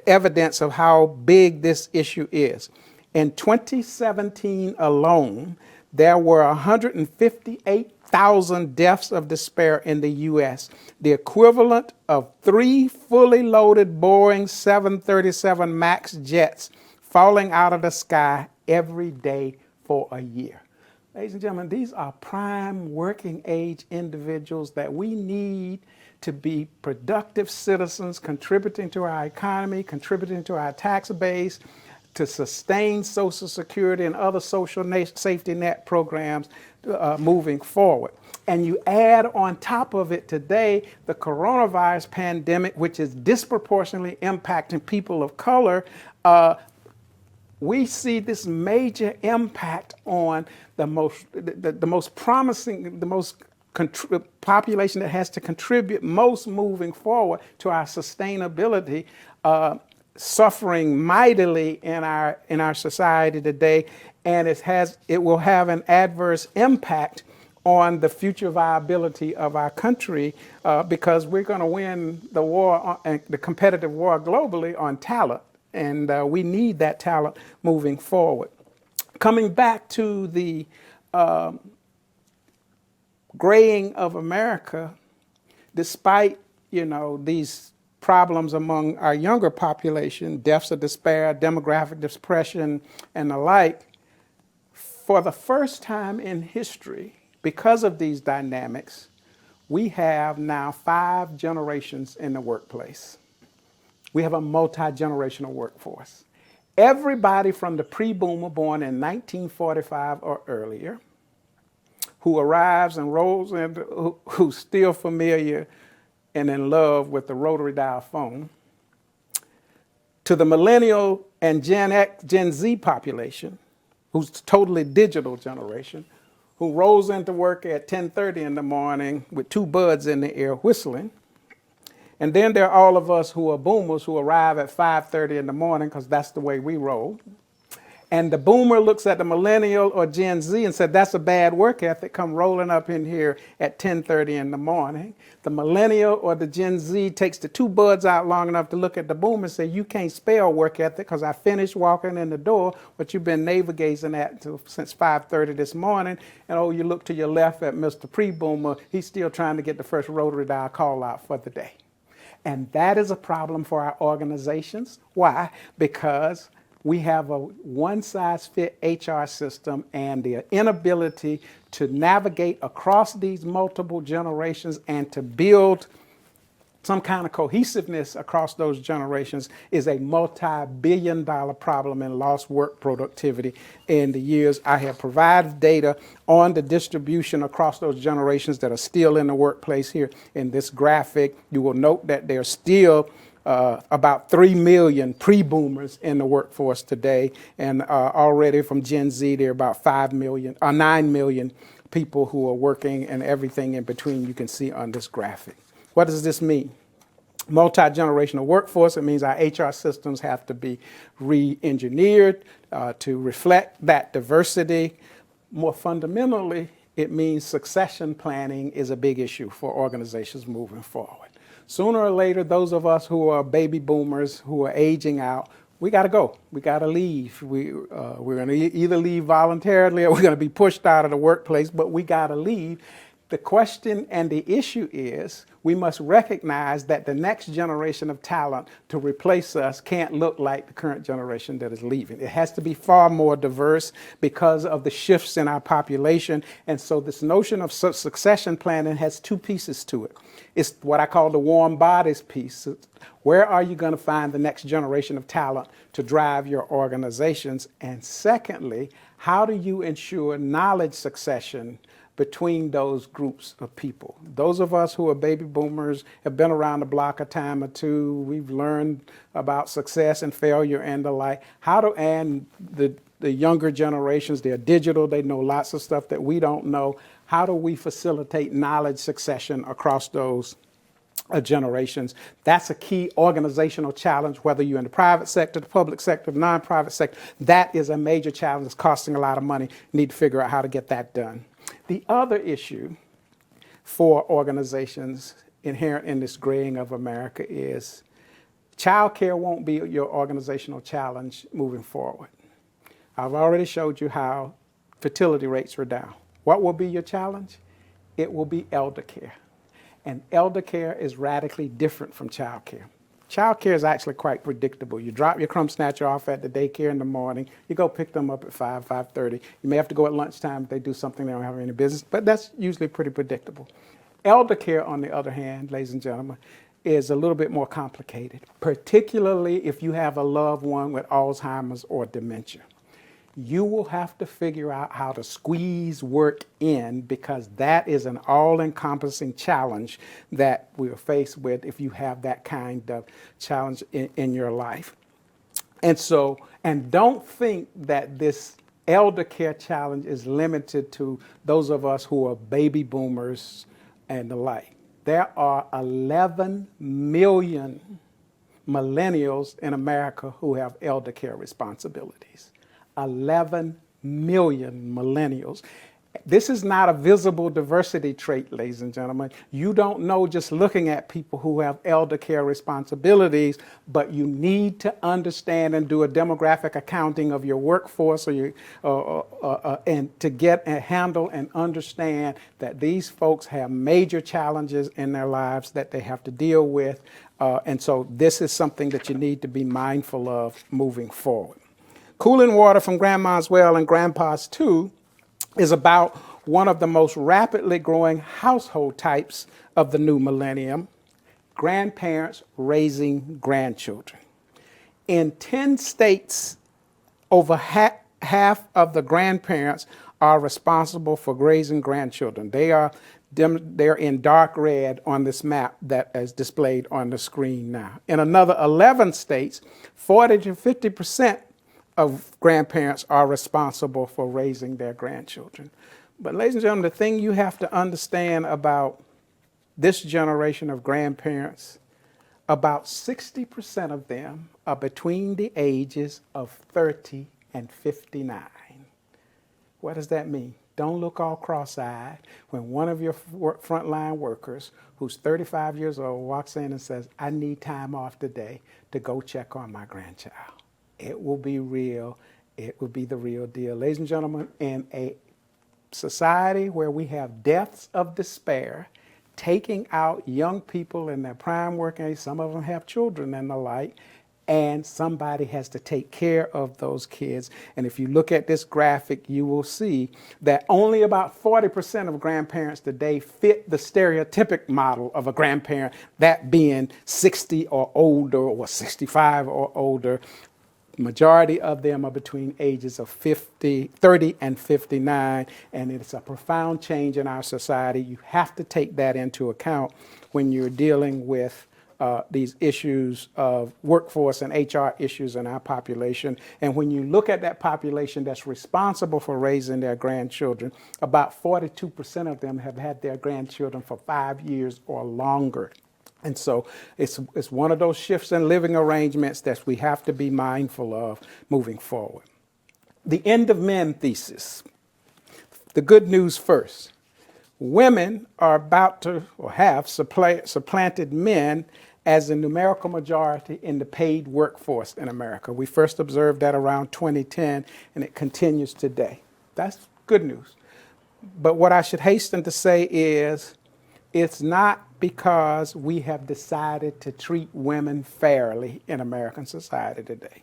evidence of how big this issue is. In 2017 alone, there were 158,000 deaths of despair in the U.S., the equivalent of 3 fully loaded Boeing 737 MAX jets falling out of the sky every day for a year. Ladies and gentlemen, these are prime working age individuals that we need to be productive citizens, contributing to our economy, contributing to our tax base, to sustain Social Security and other social safety net programs moving forward. And you add on top of it today the coronavirus pandemic, which is disproportionately impacting people of color. We see this major impact on the most promising, the most population that has to contribute most moving forward to our sustainability, suffering mightily in our society today, and it will have an adverse impact on the future viability of our country, because we're going to win the war, the competitive war globally on talent, and we need that talent moving forward. Coming back to the graying of America, despite these problems among our younger population, deaths of despair, demographic depression, and the like, for the first time in history, because of these dynamics, we have now 5 generations in the workplace. We have a multi-generational workforce. Everybody from the pre-boomer born in 1945 or earlier, who arrives and rolls in, who's still familiar and in love with the rotary dial phone, to the millennial and Gen Z population, who's totally digital generation, who rolls into work at 10:30 in the morning with 2 buds in the ear whistling. And then there are all of us who are boomers who arrive at 5:30 in the morning because that's the way we roll. And the boomer looks at the millennial or Gen Z and said, that's a bad work ethic, come rolling up in here at 10:30 in the morning. The millennial or the Gen Z takes the 2 buds out long enough to look at the boomer and say, you can't spell work ethic because I finished walking in the door, but you've been navel-gazing at since 5:30 this morning. And oh, you look to your left at Mr. Pre-Boomer, he's still trying to get the first rotary dial call out for the day. And that is a problem for our organizations. Why? Because we have a one-size-fits HR system, and the inability to navigate across these multiple generations and to build some kind of cohesiveness across those generations is a multi-billion-dollar problem in lost work productivity. In the years I have provided data on the distribution across those generations that are still in the workplace here in this graphic. You will note that there's still about 3 million pre-boomers in the workforce today, and already from Gen Z, there are about 9 million people who are working, and everything in between you can see on this graphic. What does this mean? Multi-generational workforce, it means our HR systems have to be re-engineered to reflect that diversity. More fundamentally, it means succession planning is a big issue for organizations moving forward. Sooner or later, those of us who are baby boomers, who are aging out, we got to go. We got to leave. We're going to either leave voluntarily or we're going to be pushed out of the workplace, but we got to leave. The question and the issue is we must recognize that the next generation of talent to replace us can't look like the current generation that is leaving. It has to be far more diverse because of the shifts in our population. And so this notion of succession planning has 2 pieces to it. It's what I call the warm bodies piece. Where are you going to find the next generation of talent to drive your organizations? And secondly, how do you ensure knowledge succession between those groups of people? Those of us who are baby boomers have been around the block a time or two. We've learned about success and failure and the like. And the younger generations, they're digital, they know lots of stuff that we don't know. How do we facilitate knowledge succession across those generations? That's a key organizational challenge, whether you're in the private sector, the public sector, the non-private sector. That is a major challenge. It's costing a lot of money. You need to figure out how to get that done. The other issue for organizations inherent in this graying of America is childcare won't be your organizational challenge moving forward. I've already showed you how fertility rates are down. What will be your challenge? It will be elder care. And elder care is radically different from child care. Child care is actually quite predictable. You drop your crumb snatcher off at the daycare in the morning. You go pick them up at 5, 5:30. You may have to go at lunchtime if they do something they don't have any business, but that's usually pretty predictable. Elder care, on the other hand, ladies and gentlemen, is a little bit more complicated, particularly if you have a loved one with Alzheimer's or dementia. You will have to figure out how to squeeze work in, because that is an all-encompassing challenge that we're faced with if you have that kind of challenge in your life. And don't think that this elder care challenge is limited to those of us who are baby boomers and the like. There are 11 million millennials in America who have elder care responsibilities. 11 million millennials. This is not a visible diversity trait, ladies and gentlemen. You don't know just looking at people who have elder care responsibilities, but you need to understand and do a demographic accounting of your workforce and to get and handle and understand that these folks have major challenges in their lives that they have to deal with. And so this is something that you need to be mindful of moving forward. Cooling water from grandma's well and grandpa's too is about one of the most rapidly growing household types of the new millennium: grandparents raising grandchildren. In 10 states, over half of the grandparents are responsible for raising grandchildren. They're in dark red on this map that is displayed on the screen now. In another 11 states, 40 to 50% of grandparents are responsible for raising their grandchildren. But ladies and gentlemen, the thing you have to understand about this generation of grandparents, about 60% of them are between the ages of 30 and 59. What does that mean? Don't look all cross-eyed when one of your frontline workers who's 35 years old walks in and says, "I need time off today to go check on my grandchild." It will be real. It will be the real deal. Ladies and gentlemen, in a society where we have deaths of despair taking out young people in their prime working age, some of them have children and the like, and somebody has to take care of those kids. And if you look at this graphic, you will see that only about 40% of grandparents today fit the stereotypic model of a grandparent, that being 60 or older or 65 or older. Majority of them are between ages of 30 and 59, and it's a profound change in our society. You have to take that into account when you're dealing with these issues of workforce and HR issues in our population. And when you look at that population that's responsible for raising their grandchildren, about 42% of them have had their grandchildren for 5 years or longer. And so it's one of those shifts in living arrangements that we have to be mindful of moving forward. The end of men thesis. The good news first. Women are about to, or have supplanted men as a numerical majority in the paid workforce in America. We first observed that around 2010, and it continues today. That's good news. But what I should hasten to say is, it's not because we have decided to treat women fairly in American society today,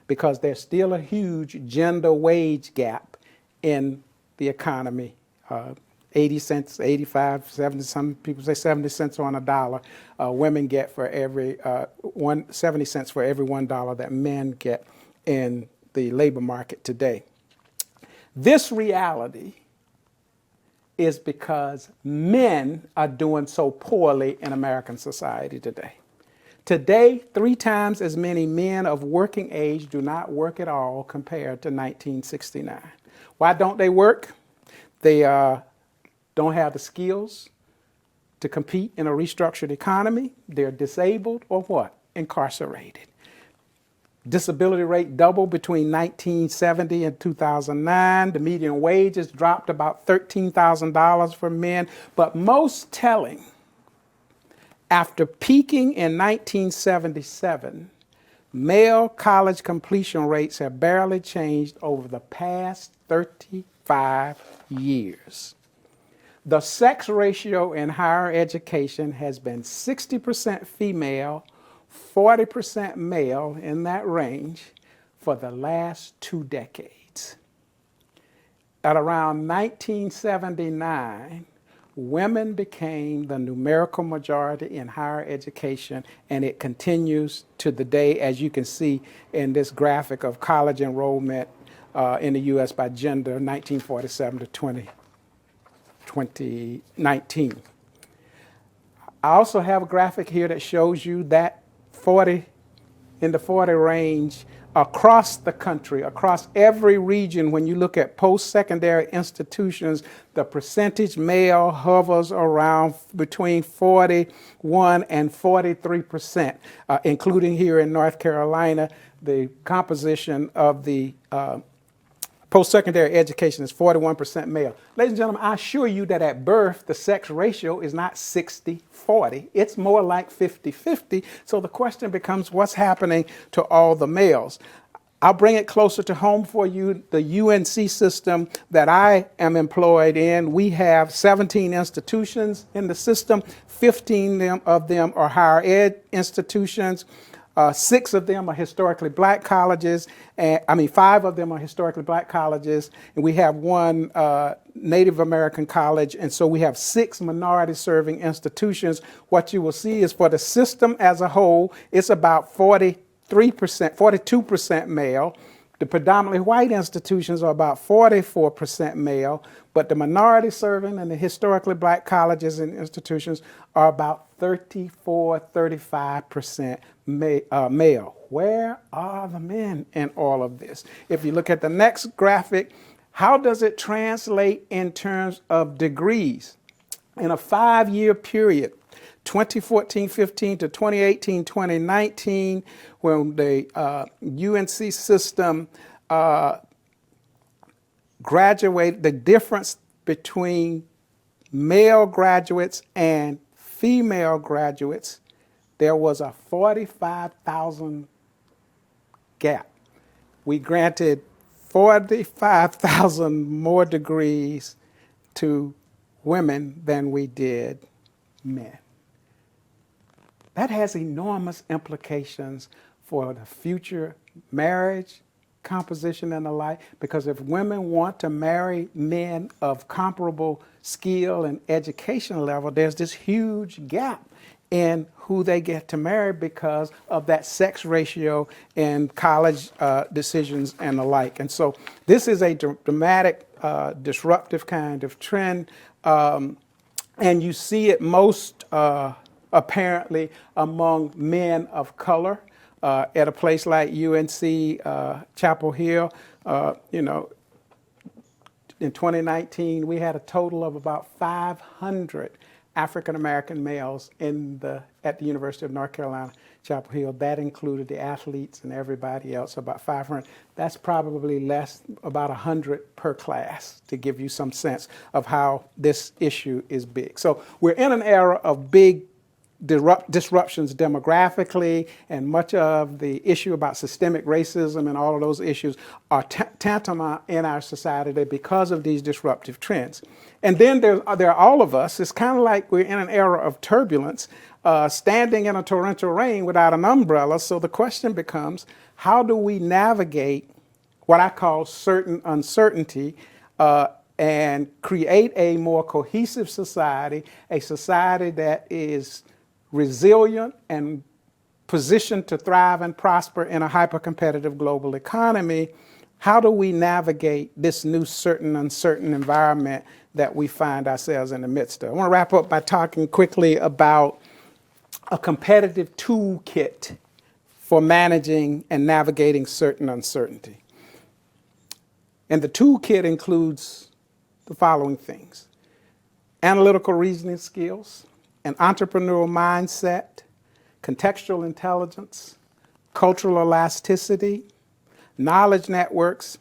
because there's still a huge gender wage gap in the economy. 80 cents, 85, 70, some people say 70 cents on a dollar, women get for every 70 cents for every $1 that men get in the labor market today. This reality is because men are doing so poorly in American society today. Today, 3 times as many men of working age do not work at all compared to 1969. Why don't they work? They don't have the skills to compete in a restructured economy. They're disabled or what? Incarcerated. Disability rate doubled between 1970 and 2009. The median wages dropped about $13,000 for men. But most telling, after peaking in 1977, male college completion rates have barely changed over the past 35 years. The sex ratio in higher education has been 60% female, 40% male in that range for the last 2 decades. At around 1979, women became the numerical majority in higher education, and it continues to the day, as you can see in this graphic of college enrollment in the U.S. by gender, 1947 to 2019. I also have a graphic here that shows you that in the 40 range across the country, across every region. When you look at post-secondary institutions, the percentage male hovers around between 41 and 43%, including here in North Carolina. The composition of the post-secondary education is 41% male. Ladies and gentlemen, I assure you that at birth, the sex ratio is not 60-40. It's more like 50-50. So the question becomes, what's happening to all the males? I'll bring it closer to home for you. The UNC system that I am employed in, we have 17 institutions in the system. 15 of them are higher ed institutions. 6 of them are historically black colleges. 5 of them are historically black colleges, and we have 1 Native American college, and so we have 6 minority-serving institutions. What you will see is for the system as a whole, it's about 42% male. The predominantly white institutions are about 44% male, but the minority-serving and the historically black colleges and institutions are about 35% male. Where are the men in all of this? If you look at the next graphic, how does it translate in terms of degrees? In a 5-year period, 2014-15 to 2018-2019, when the UNC system graduated, the difference between male graduates and female graduates, there was a 45,000 gap. We granted 45,000 more degrees to women than we did men. That has enormous implications for the future marriage composition and the like, because if women want to marry men of comparable skill and education level, there's this huge gap in who they get to marry because of that sex ratio in college decisions and the like. And so this is a dramatic, disruptive kind of trend, and you see it most apparently among men of color. At a place like UNC Chapel Hill, in 2019, we had a total of about 500 African-American males at the University of North Carolina, Chapel Hill. That included the athletes and everybody else, about 500. That's probably less, about 100 per class, to give you some sense of how this issue is big. So we're in an era of big disruptions demographically, and much of the issue about systemic racism and all of those issues are tantamount in our society today because of these disruptive trends. And then there are all of us. It's kind of like we're in an era of turbulence, standing in a torrential rain without an umbrella. So the question becomes, how do we navigate what I call certain uncertainty and create a more cohesive society, a society that is resilient and positioned to thrive and prosper in a hyper-competitive global economy? How do we navigate this new certain uncertain environment that we find ourselves in the midst of? I want to wrap up by talking quickly about a competitive toolkit for managing and navigating certain uncertainty. And the toolkit includes the following things: analytical reasoning skills, an entrepreneurial mindset, contextual intelligence, cultural elasticity, knowledge networks,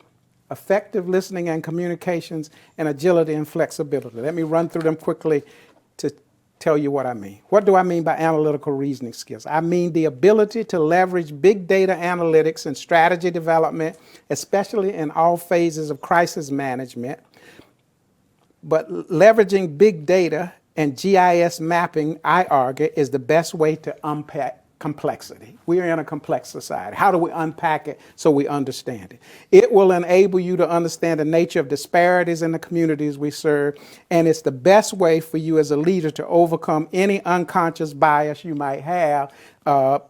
effective listening and communications, and agility and flexibility. Let me run through them quickly to tell you what I mean. What do I mean by analytical reasoning skills? I mean the ability to leverage big data analytics and strategy development, especially in all phases of crisis management. But leveraging big data and GIS mapping, I argue, is the best way to complexity. We are in a complex society. How do we unpack it so we understand it? It will enable you to understand the nature of disparities in the communities we serve, and it's the best way for you as a leader to overcome any unconscious bias you might have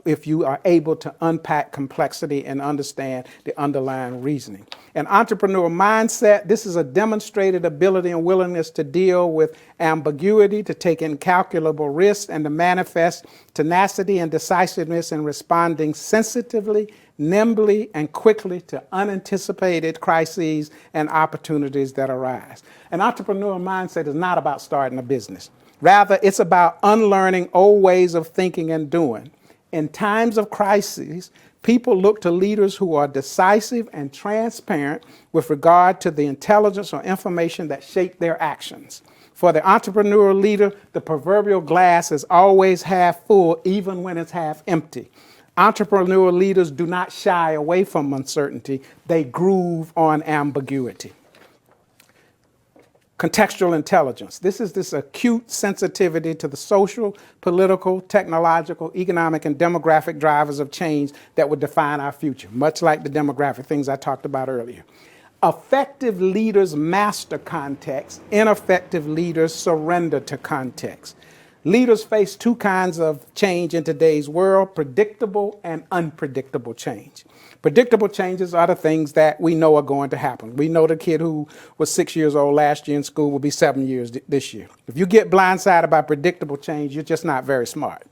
if you are able to unpack complexity and understand the underlying reasoning. An entrepreneurial mindset, this is a demonstrated ability and willingness to deal with ambiguity, to take incalculable risks, and to manifest tenacity and decisiveness in responding sensitively, nimbly, and quickly to unanticipated crises and opportunities that arise. An entrepreneurial mindset is not about starting a business. Rather, it's about unlearning old ways of thinking and doing. In times of crises, people look to leaders who are decisive and transparent with regard to the intelligence or information that shape their actions. For the entrepreneurial leader, the proverbial glass is always half full, even when it's half empty. Entrepreneurial leaders do not shy away from uncertainty. They groove on ambiguity. Contextual intelligence. This is this acute sensitivity to the social, political, technological, economic, and demographic drivers of change that would define our future, much like the demographic things I talked about earlier. Effective leaders master context. Ineffective leaders surrender to context. Leaders face two kinds of change in today's world: predictable and unpredictable change. Predictable changes are the things that we know are going to happen. We know the kid who was 6 years old last year in school will be 7 years this year. If you get blindsided by predictable change, you're just not very smart.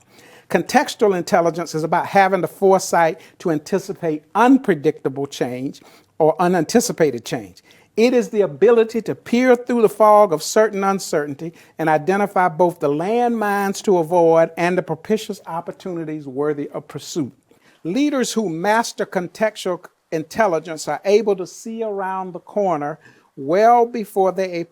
Contextual intelligence is about having the foresight to anticipate unpredictable change or unanticipated change. It is the ability to peer through the fog of certain uncertainty and identify both the landmines to avoid and the propitious opportunities worthy of pursuit. Leaders who master contextual intelligence are able to see around the corner well before they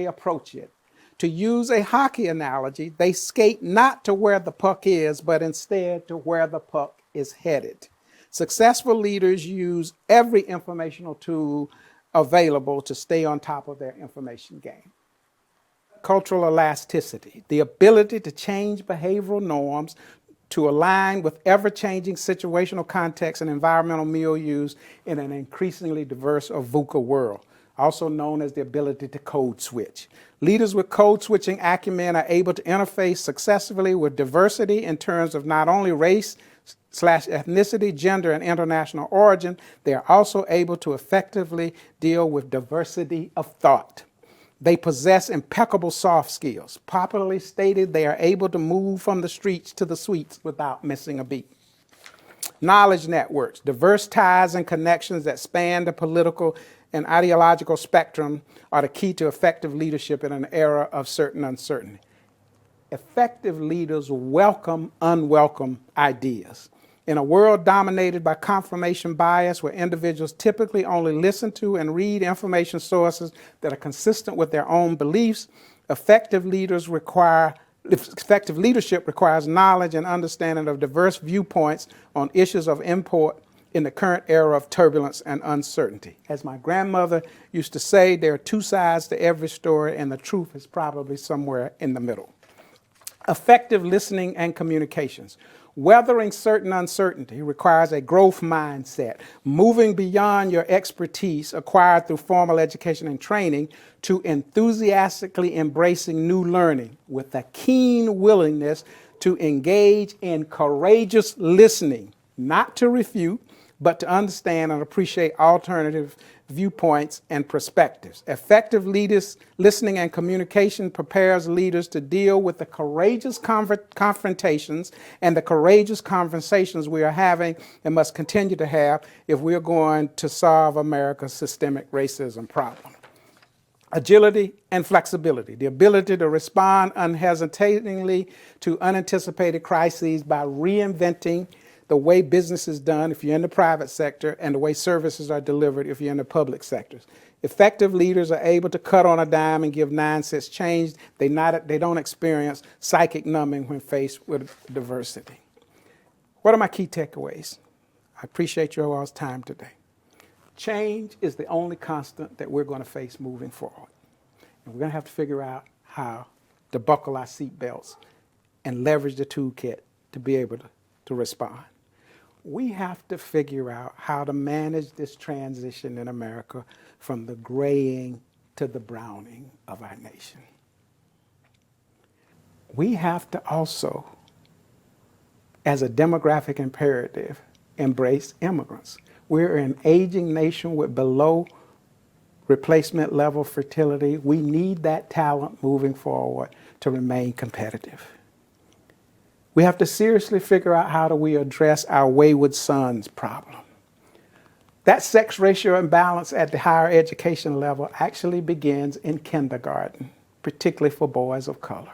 approach it. To use a hockey analogy, they skate not to where the puck is, but instead to where the puck is headed. Successful leaders use every informational tool available to stay on top of their information game. Cultural elasticity, the ability to change behavioral norms to align with ever-changing situational contexts and environmental milieus in an increasingly diverse or VUCA world, also known as the ability to code switch. Leaders with code switching acumen are able to interface successfully with diversity in terms of not only race/ethnicity, gender, and international origin, they are also able to effectively deal with diversity of thought. They possess impeccable soft skills. Popularly stated, they are able to move from the streets to the suites without missing a beat. Knowledge networks, diverse ties and connections that span the political and ideological spectrum are the key to effective leadership in an era of certain uncertainty. Effective leaders welcome unwelcome ideas. In a world dominated by confirmation bias, where individuals typically only listen to and read information sources that are consistent with their own beliefs, effective leadership requires knowledge and understanding of diverse viewpoints on issues of import in the current era of turbulence and uncertainty. As my grandmother used to say, there are two sides to every story, and the truth is probably somewhere in the middle. Effective listening and communications. Weathering certain uncertainty requires a growth mindset, moving beyond your expertise acquired through formal education and training to enthusiastically embracing new learning with a keen willingness to engage in courageous listening, not to refute, but to understand and appreciate alternative viewpoints and perspectives. Effective leaders, listening and communication prepares leaders to deal with the courageous confrontations and the courageous conversations we are having and must continue to have if we are going to solve America's systemic racism problem. Agility and flexibility, the ability to respond unhesitatingly to unanticipated crises by reinventing the way business is done if you're in the private sector and the way services are delivered if you're in the public sectors. Effective leaders are able to cut on a dime and give 9 cents change. They don't experience psychic numbing when faced with diversity. What are my key takeaways? I appreciate your all's time today. Change is the only constant that we're going to face moving forward. And we're going to have to figure out how to buckle our seatbelts and leverage the toolkit to be able to to respond. We have to figure out how to manage this transition in America from the graying to the browning of our nation. We have to also, as a demographic imperative, embrace immigrants. We're an aging nation with below replacement level fertility. We need that talent moving forward to remain competitive. We have to seriously figure out how do we address our wayward sons problem. That sex ratio imbalance at the higher education level actually begins in kindergarten, particularly for boys of color.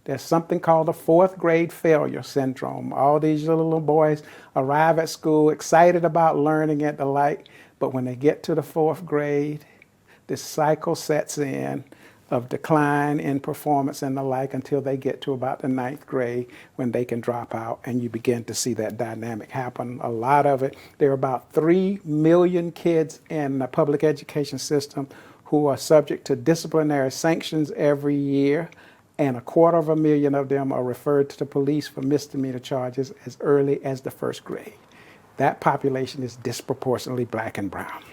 There's something called the fourth grade failure syndrome. All these little boys arrive at school excited about learning and the like, but when they get to the fourth grade, this cycle sets in of decline in performance and the like until they get to about the ninth grade when they can drop out, and you begin to see that dynamic happen. A lot of it, there are about 3 million kids in the public education system who are subject to disciplinary sanctions every year, and 250,000 of them are referred to the police for misdemeanor charges as early as the first grade. That population is disproportionately black and brown.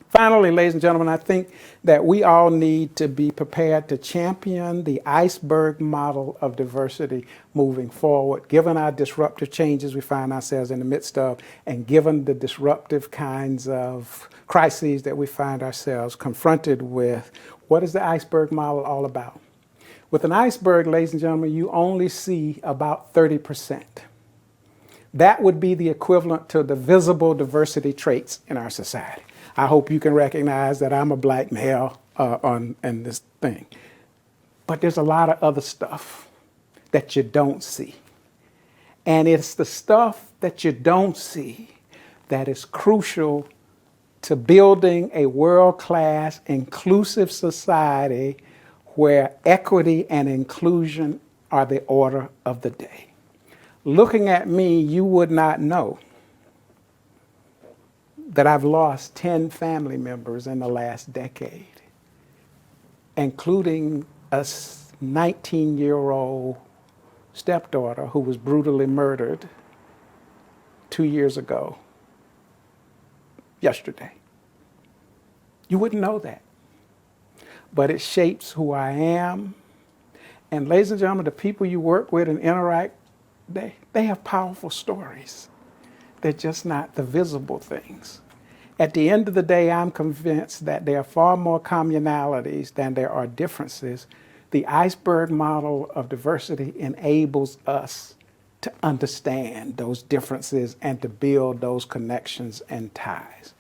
Finally, ladies and gentlemen, I think that we all need to be prepared to champion the iceberg model of diversity moving forward, given our disruptive changes we find ourselves in the midst of, and given the disruptive kinds of crises that we find ourselves confronted with. What is the iceberg model all about? With an iceberg, ladies and gentlemen, you only see about 30%. That would be the equivalent to the visible diversity traits in our society. I hope you can recognize that I'm a black male in this thing. But there's a lot of other stuff that you don't see. And it's the stuff that you don't see that is crucial to building a world-class, inclusive society where equity and inclusion are the order of the day. Looking at me, you would not know that I've lost 10 family members in the last decade, including a 19-year-old stepdaughter who was brutally murdered 2 years ago, yesterday. You wouldn't know that. But it shapes who I am. And ladies and gentlemen, the people you work with and interact, they have powerful stories. They're just not the visible things. At the end of the day, I'm convinced that there are far more commonalities than there are differences. The iceberg model of diversity enables us to understand those differences and to build those connections and ties.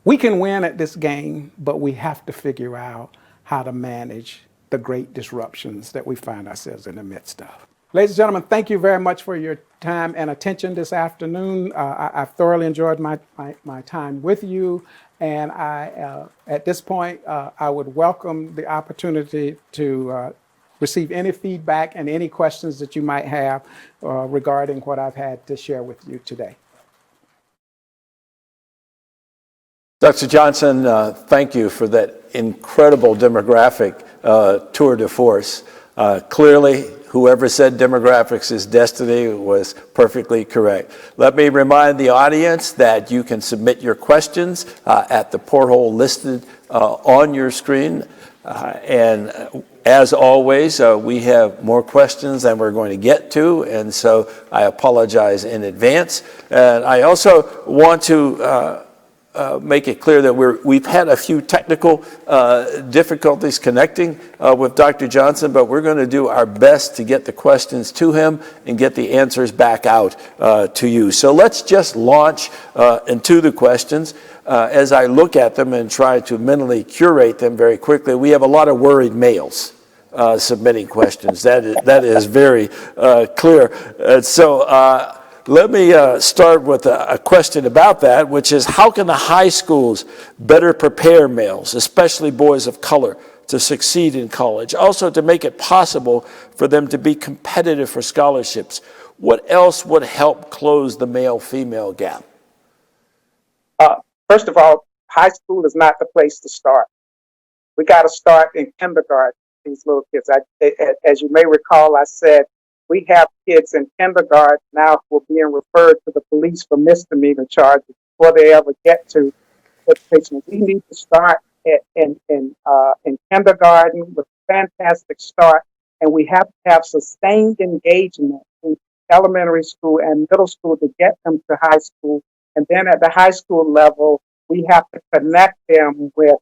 We can win at this game, but we have to figure out how to manage the great disruptions that we find ourselves in the midst of. Ladies and gentlemen, thank you very much for your time and attention this afternoon. I've thoroughly enjoyed my time with you. And at this point, I would welcome the opportunity to receive any feedback and any questions that you might have regarding what I've had to share with you today. Dr. Johnson, thank you for that incredible demographic tour de force. Clearly, whoever said demographics is destiny was perfectly correct. Let me remind the audience that you can submit your questions at the porthole listed on your screen. And as always, we have more questions than we're going to get to, and so I apologize in advance. And I also want to make it clear that we've had a few technical difficulties connecting with Dr. Johnson, but we're going to do our best to get the questions to him and get the answers back out to you. So let's just launch into the questions. As I look at them and try to mentally curate them very quickly, we have a lot of worried males submitting questions. That is very clear. So let me start with a question about that, which is how can the high schools better prepare males, especially boys of color, to succeed in college? Also, to make it possible for them to be competitive for scholarships. What else would help close the male-female gap? First of all, high school is not the place to start. We got to start in kindergarten, these little kids. As you may recall, I said we have kids in kindergarten now who are being referred to the police for misdemeanor charges before they ever get to education. We need to start in kindergarten with a fantastic start, and we have to have sustained engagement in elementary school and middle school to get them to high school. And then at the high school level, we have to connect them with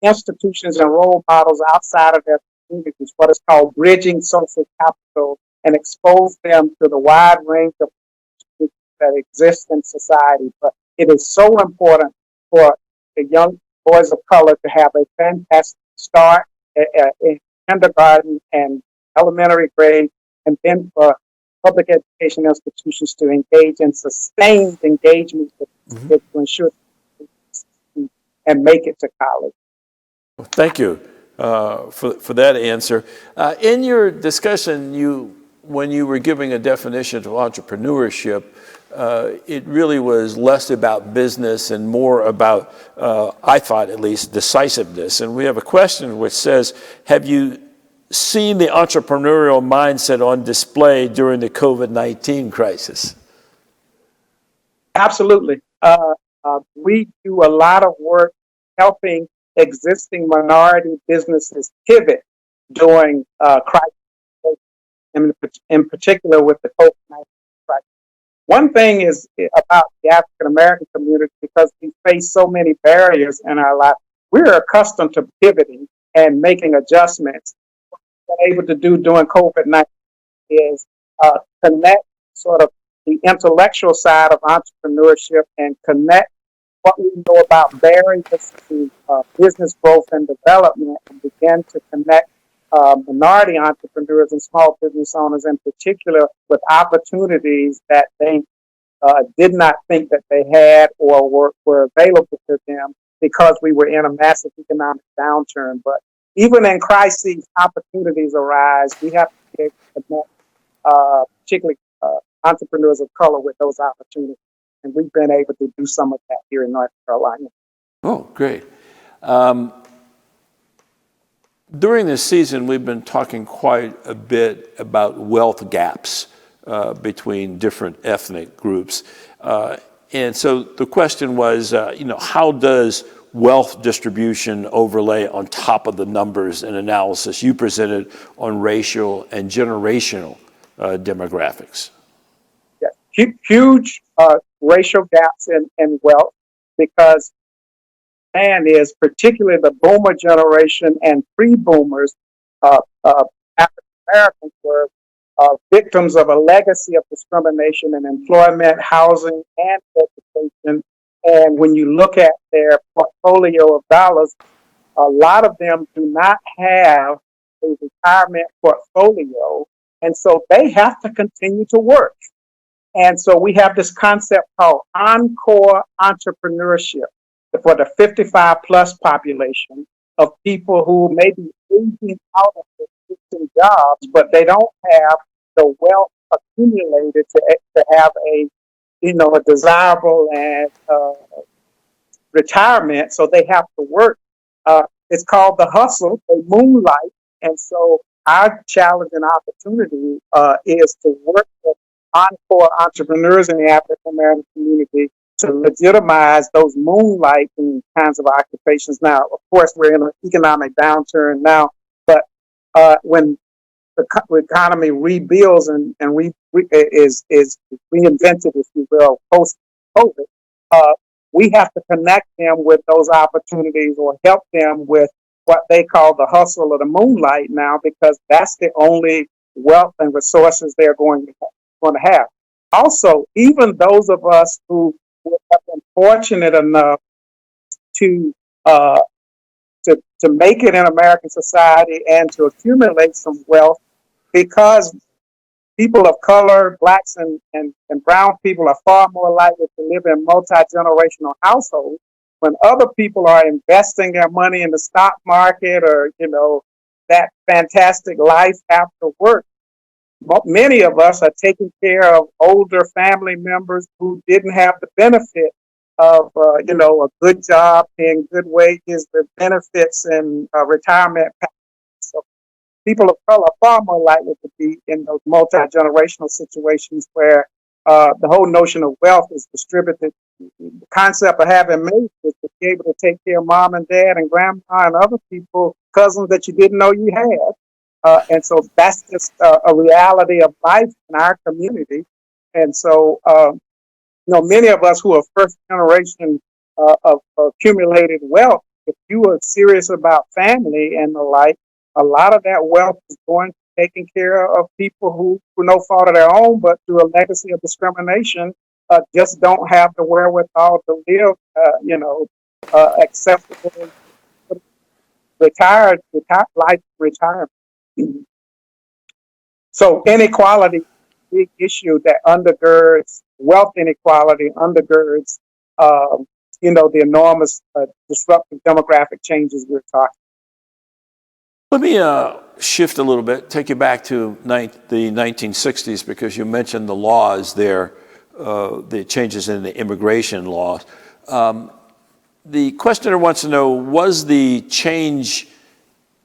institutions and role models outside of their communities, what is called bridging social capital, and expose them to the wide range of that exist in society. But it is so important for the young boys of color to have a fantastic start in kindergarten and elementary grade, and then for public education institutions to engage in sustained engagement to ensure and make it to college. Well, thank you for that answer. In your discussion, when you were giving a definition of entrepreneurship, it really was less about business and more about, I thought at least, decisiveness. And we have a question which says, have you seen the entrepreneurial mindset on display during the COVID-19 crisis? Absolutely. We do a lot of work helping existing minority businesses pivot during crisis, in particular with the COVID-19 crisis. One thing is about the African American community, because we face so many barriers in our life, we're accustomed to pivoting and making adjustments. What we've been able to do during COVID-19 is connect sort of the intellectual side of entrepreneurship and connect what we know about barriers to business growth and development, and begin to connect minority entrepreneurs and small business owners in particular with opportunities that they did not think that they had or were available to them because we were in a massive economic downturn. But even in crises, opportunities arise. We have to be able to connect, particularly entrepreneurs of color, with those opportunities. And we've been able to do some of that here in North Carolina. Oh, great. During this season, we've been talking quite a bit about wealth gaps between different ethnic groups. And so the question was, how does wealth distribution overlay on top of the numbers and analysis you presented on racial and generational demographics? Yeah. Huge racial gaps in wealth, because and is particularly the boomer generation and pre-boomers, African Americans were victims of a legacy of discrimination in employment, housing, and education. And when you look at their portfolio of dollars, a lot of them do not have a retirement portfolio, and so they have to continue to work. And so we have this concept called encore entrepreneurship for the 55 plus population of people who may be aging out of their existing jobs, but they don't have the wealth accumulated to have a desirable and retirement. So they have to work. It's called the hustle, the moonlight. And so our challenge and opportunity is to work with encore entrepreneurs in the African American community to legitimize those moonlighting kinds of occupations. Now, of course, we're in an economic downturn now, but when the economy rebuilds and is reinvented, if you will, post-COVID, we have to connect them with those opportunities or help them with what they call the hustle or the moonlight now, because that's the only wealth and resources they're going to have. Also, even those of us who have been fortunate enough to make it in American society and to accumulate some wealth, because people of color, blacks and brown people, are far more likely to live in multi-generational households. When other people are investing their money in the stock market or, that fantastic life after work, many of us are taking care of older family members who didn't have the benefit of, a good job, paying good wages, the benefits and retirement. So people of color are far more likely to be in those multi-generational situations where the whole notion of wealth is distributed. The concept of having mates is to be able to take care of mom and dad and grandma and other people, cousins that you didn't know you had. And so that's just a reality of life in our community. And so, many of us who are first generation of accumulated wealth, if you are serious about family and the like, a lot of that wealth is going to taking care of people who, through no fault of their own, but through a legacy of discrimination, just don't have the wherewithal to live, acceptable retired life retirement. So inequality is a big issue that undergirds wealth inequality, undergirds the enormous disruptive demographic changes we're talking. Let me shift a little bit, take you back to the 1960s, because you mentioned the laws there, the changes in the immigration laws. The questioner wants to know, was the change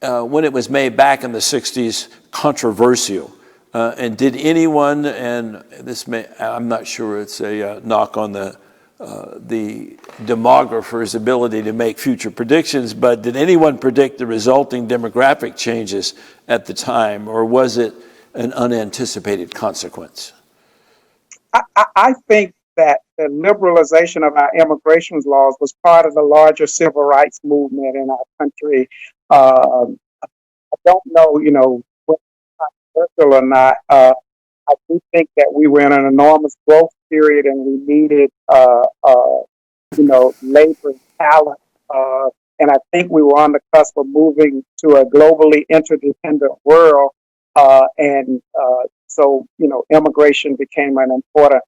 when it was made back in the 60s controversial? And did anyone, and I'm not sure it's a knock on the demographer's ability to make future predictions, but did anyone predict the resulting demographic changes at the time, or was it an unanticipated consequence? I think that the liberalization of our immigration laws was part of the larger civil rights movement in our country. I don't know, whether it's controversial or not. I do think that we were in an enormous growth period and we needed, labor and talent. And I think we were on the cusp of moving to a globally interdependent world. So, immigration became an important,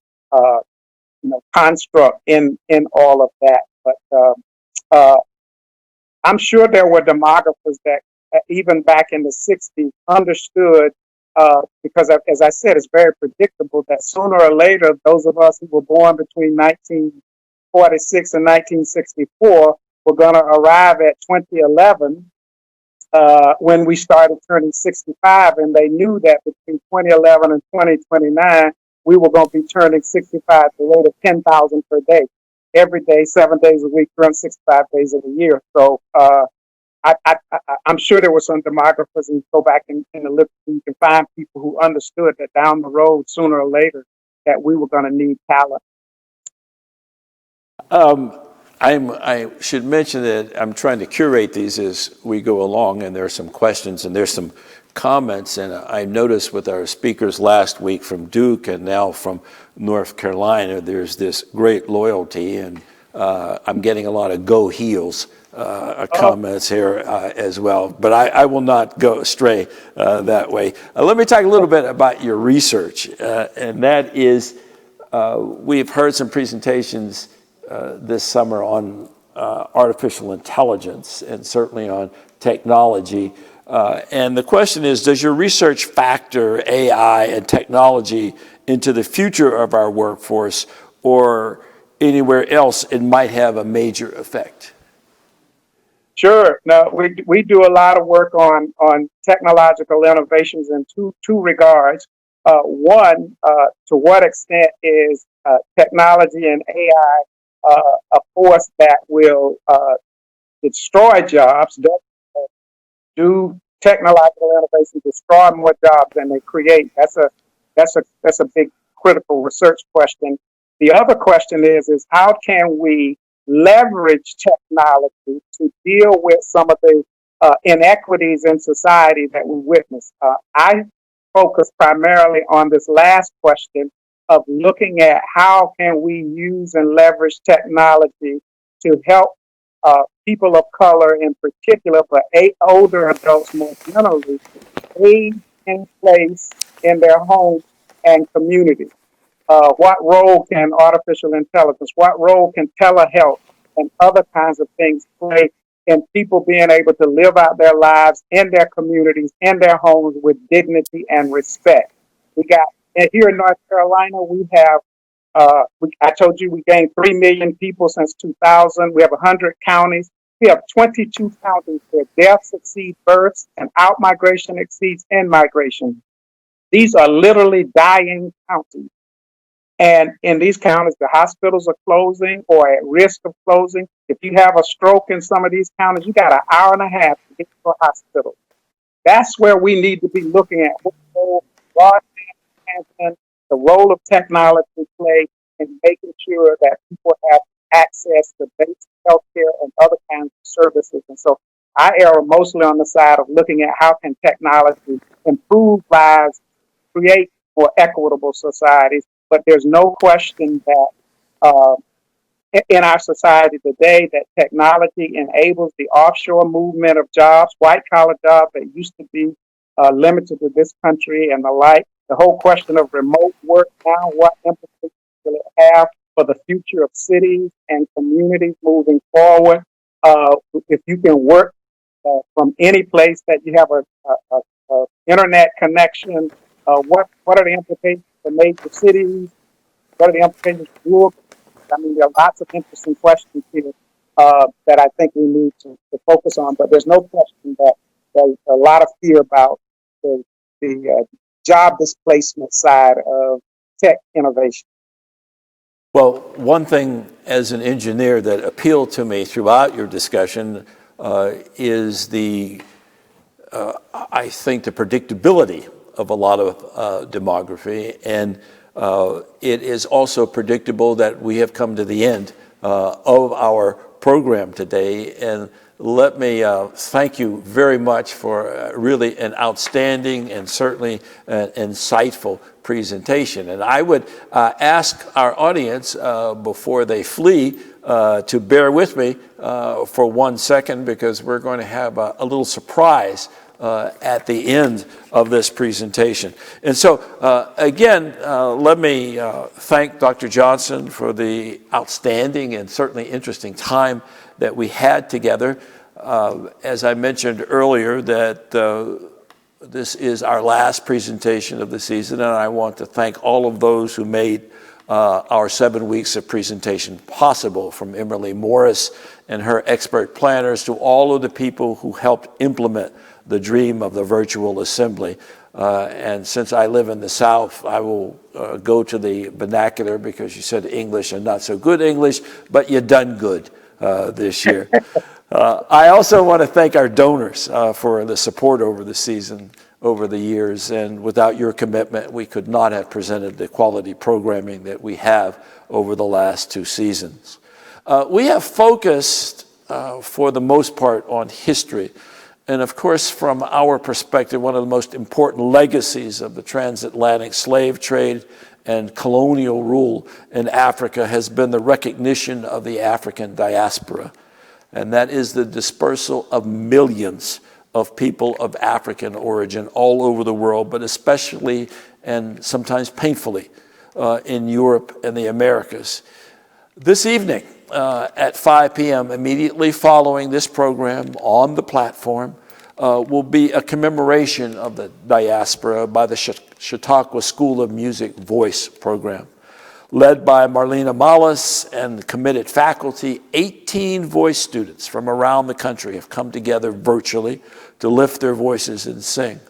construct in all of that. But I'm sure there were demographers that even back in the 60s understood, because as I said, it's very predictable that sooner or later, those of us who were born between 1946 and 1964 were going to arrive at 2011 when we started turning 65, and they knew that between 2011 and 2029, we were going to be turning 65 to the rate of 10,000 per day, every day, 7 days a week, 365 days of the year. So I'm sure there were some demographers, and go back in the literature, you can find people who understood that down the road, sooner or later, that we were going to need talent. I should mention that I'm trying to curate these as we go along, and there are some questions and there's some comments. And I noticed with our speakers last week from Duke and now from North Carolina, there's this great loyalty, and I'm getting a lot of go Heels comments here as well. But I will not go astray that way. Let me talk a little bit about your research, and that is we've heard some presentations this summer on artificial intelligence and certainly on technology. And the question is, does your research factor AI and technology into the future of our workforce, or anywhere else it might have a major effect? Sure. No, we do a lot of work on technological innovations in two regards. One, to what extent is technology and AI a force that will destroy jobs? Do technological innovations destroy more jobs than they create? That's a big critical research question. The other question is how can we leverage technology to deal with some of the inequities in society that we witness? I focus primarily on this last question of looking at how can we use and leverage technology to help people of color in particular, but older adults more generally, age in place in their homes and communities. What role can artificial intelligence, what role can telehealth and other kinds of things play in people being able to live out their lives in their communities, in their homes with dignity and respect? Here in North Carolina, we have, I told you we gained 3 million people since 2000. We have 100 counties. We have 22 counties where deaths exceed births and out-migration exceeds in-migration. These are literally dying counties. And in these counties, the hospitals are closing or at risk of closing. If you have a stroke in some of these counties, you got an hour and a half to get to a hospital. That's where we need to be looking at what role broadband enhancement, the role of technology play in making sure that people have access to basic healthcare and other kinds of services. And so I err mostly on the side of looking at how can technology improve lives, create more equitable societies. But there's no question that uh, in our society today that technology enables the offshore movement of jobs, white collar jobs that used to be limited to this country and the like. The whole question of remote work now, what implications will it have for the future of cities and communities moving forward? If you can work from any place that you have a internet connection, what are the implications for major cities? What are the implications for rural? I mean, there are lots of interesting questions here that I think we need to focus on. But there's no question that there's a lot of fear about the job displacement side of tech innovation. Well, one thing as an engineer that appealed to me throughout your discussion is I think, the predictability of a lot of demography. And it is also predictable that we have come to the end of our program today. And let me thank you very much for really an outstanding and certainly an insightful presentation. And I would ask our audience before they flee to bear with me for 1 second, because we're going to have a little surprise at the end of this presentation. And so, again, let me thank Dr. Johnson for the outstanding and certainly interesting time that we had together. As I mentioned earlier, that this is our last presentation of the season, and I want to thank all of those who made our 7 weeks of presentation possible, from Emily Morris and her expert planners to all of the people who helped implement the dream of the virtual assembly. And since I live in the South, I will go to the vernacular, because you said English and not so good English, but you done good this year. I also want to thank our donors for the support over the season, over the years. And without your commitment, we could not have presented the quality programming that we have over the last 2 seasons. We have focused, for the most part, on history. And of course, from our perspective, one of the most important legacies of the transatlantic slave trade and colonial rule in Africa has been the recognition of the African diaspora. And that is the dispersal of millions of people of African origin all over the world, but especially and sometimes painfully in Europe and the Americas. This evening at 5 p.m., immediately following this program on the platform, will be a commemoration of the diaspora by the Chautauqua School of Music Voice program. Led by Marlena Mallis and committed faculty, 18 voice students from around the country have come together virtually to lift their voices and sing.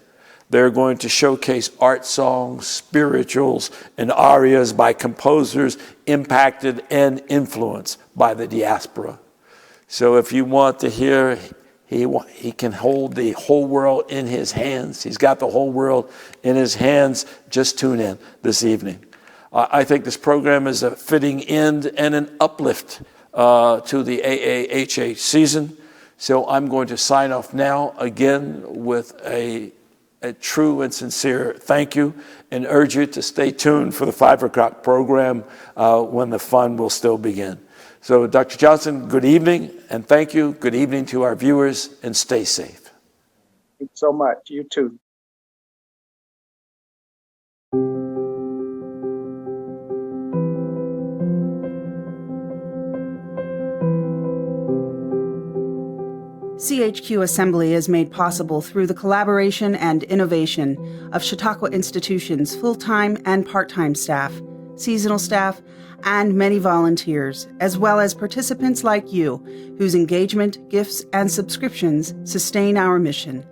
They're going to showcase art songs, spirituals, and arias by composers impacted and influenced by the diaspora. So if you want to hear, he can hold the whole world in his hands. He's got the whole world in his hands. Just tune in this evening. I think this program is a fitting end and an uplift to the AAHA season. So I'm going to sign off now, again, with a true and sincere thank you, and urge you to stay tuned for the 5 o'clock program when the fun will still begin. So, Dr. Johnson, good evening, and thank you. Good evening to our viewers, and stay safe. Thank you so much. You too. CHQ Assembly is made possible through the collaboration and innovation of Chautauqua Institution's full-time and part-time staff, seasonal staff, and many volunteers, as well as participants like you, whose engagement, gifts, and subscriptions sustain our mission.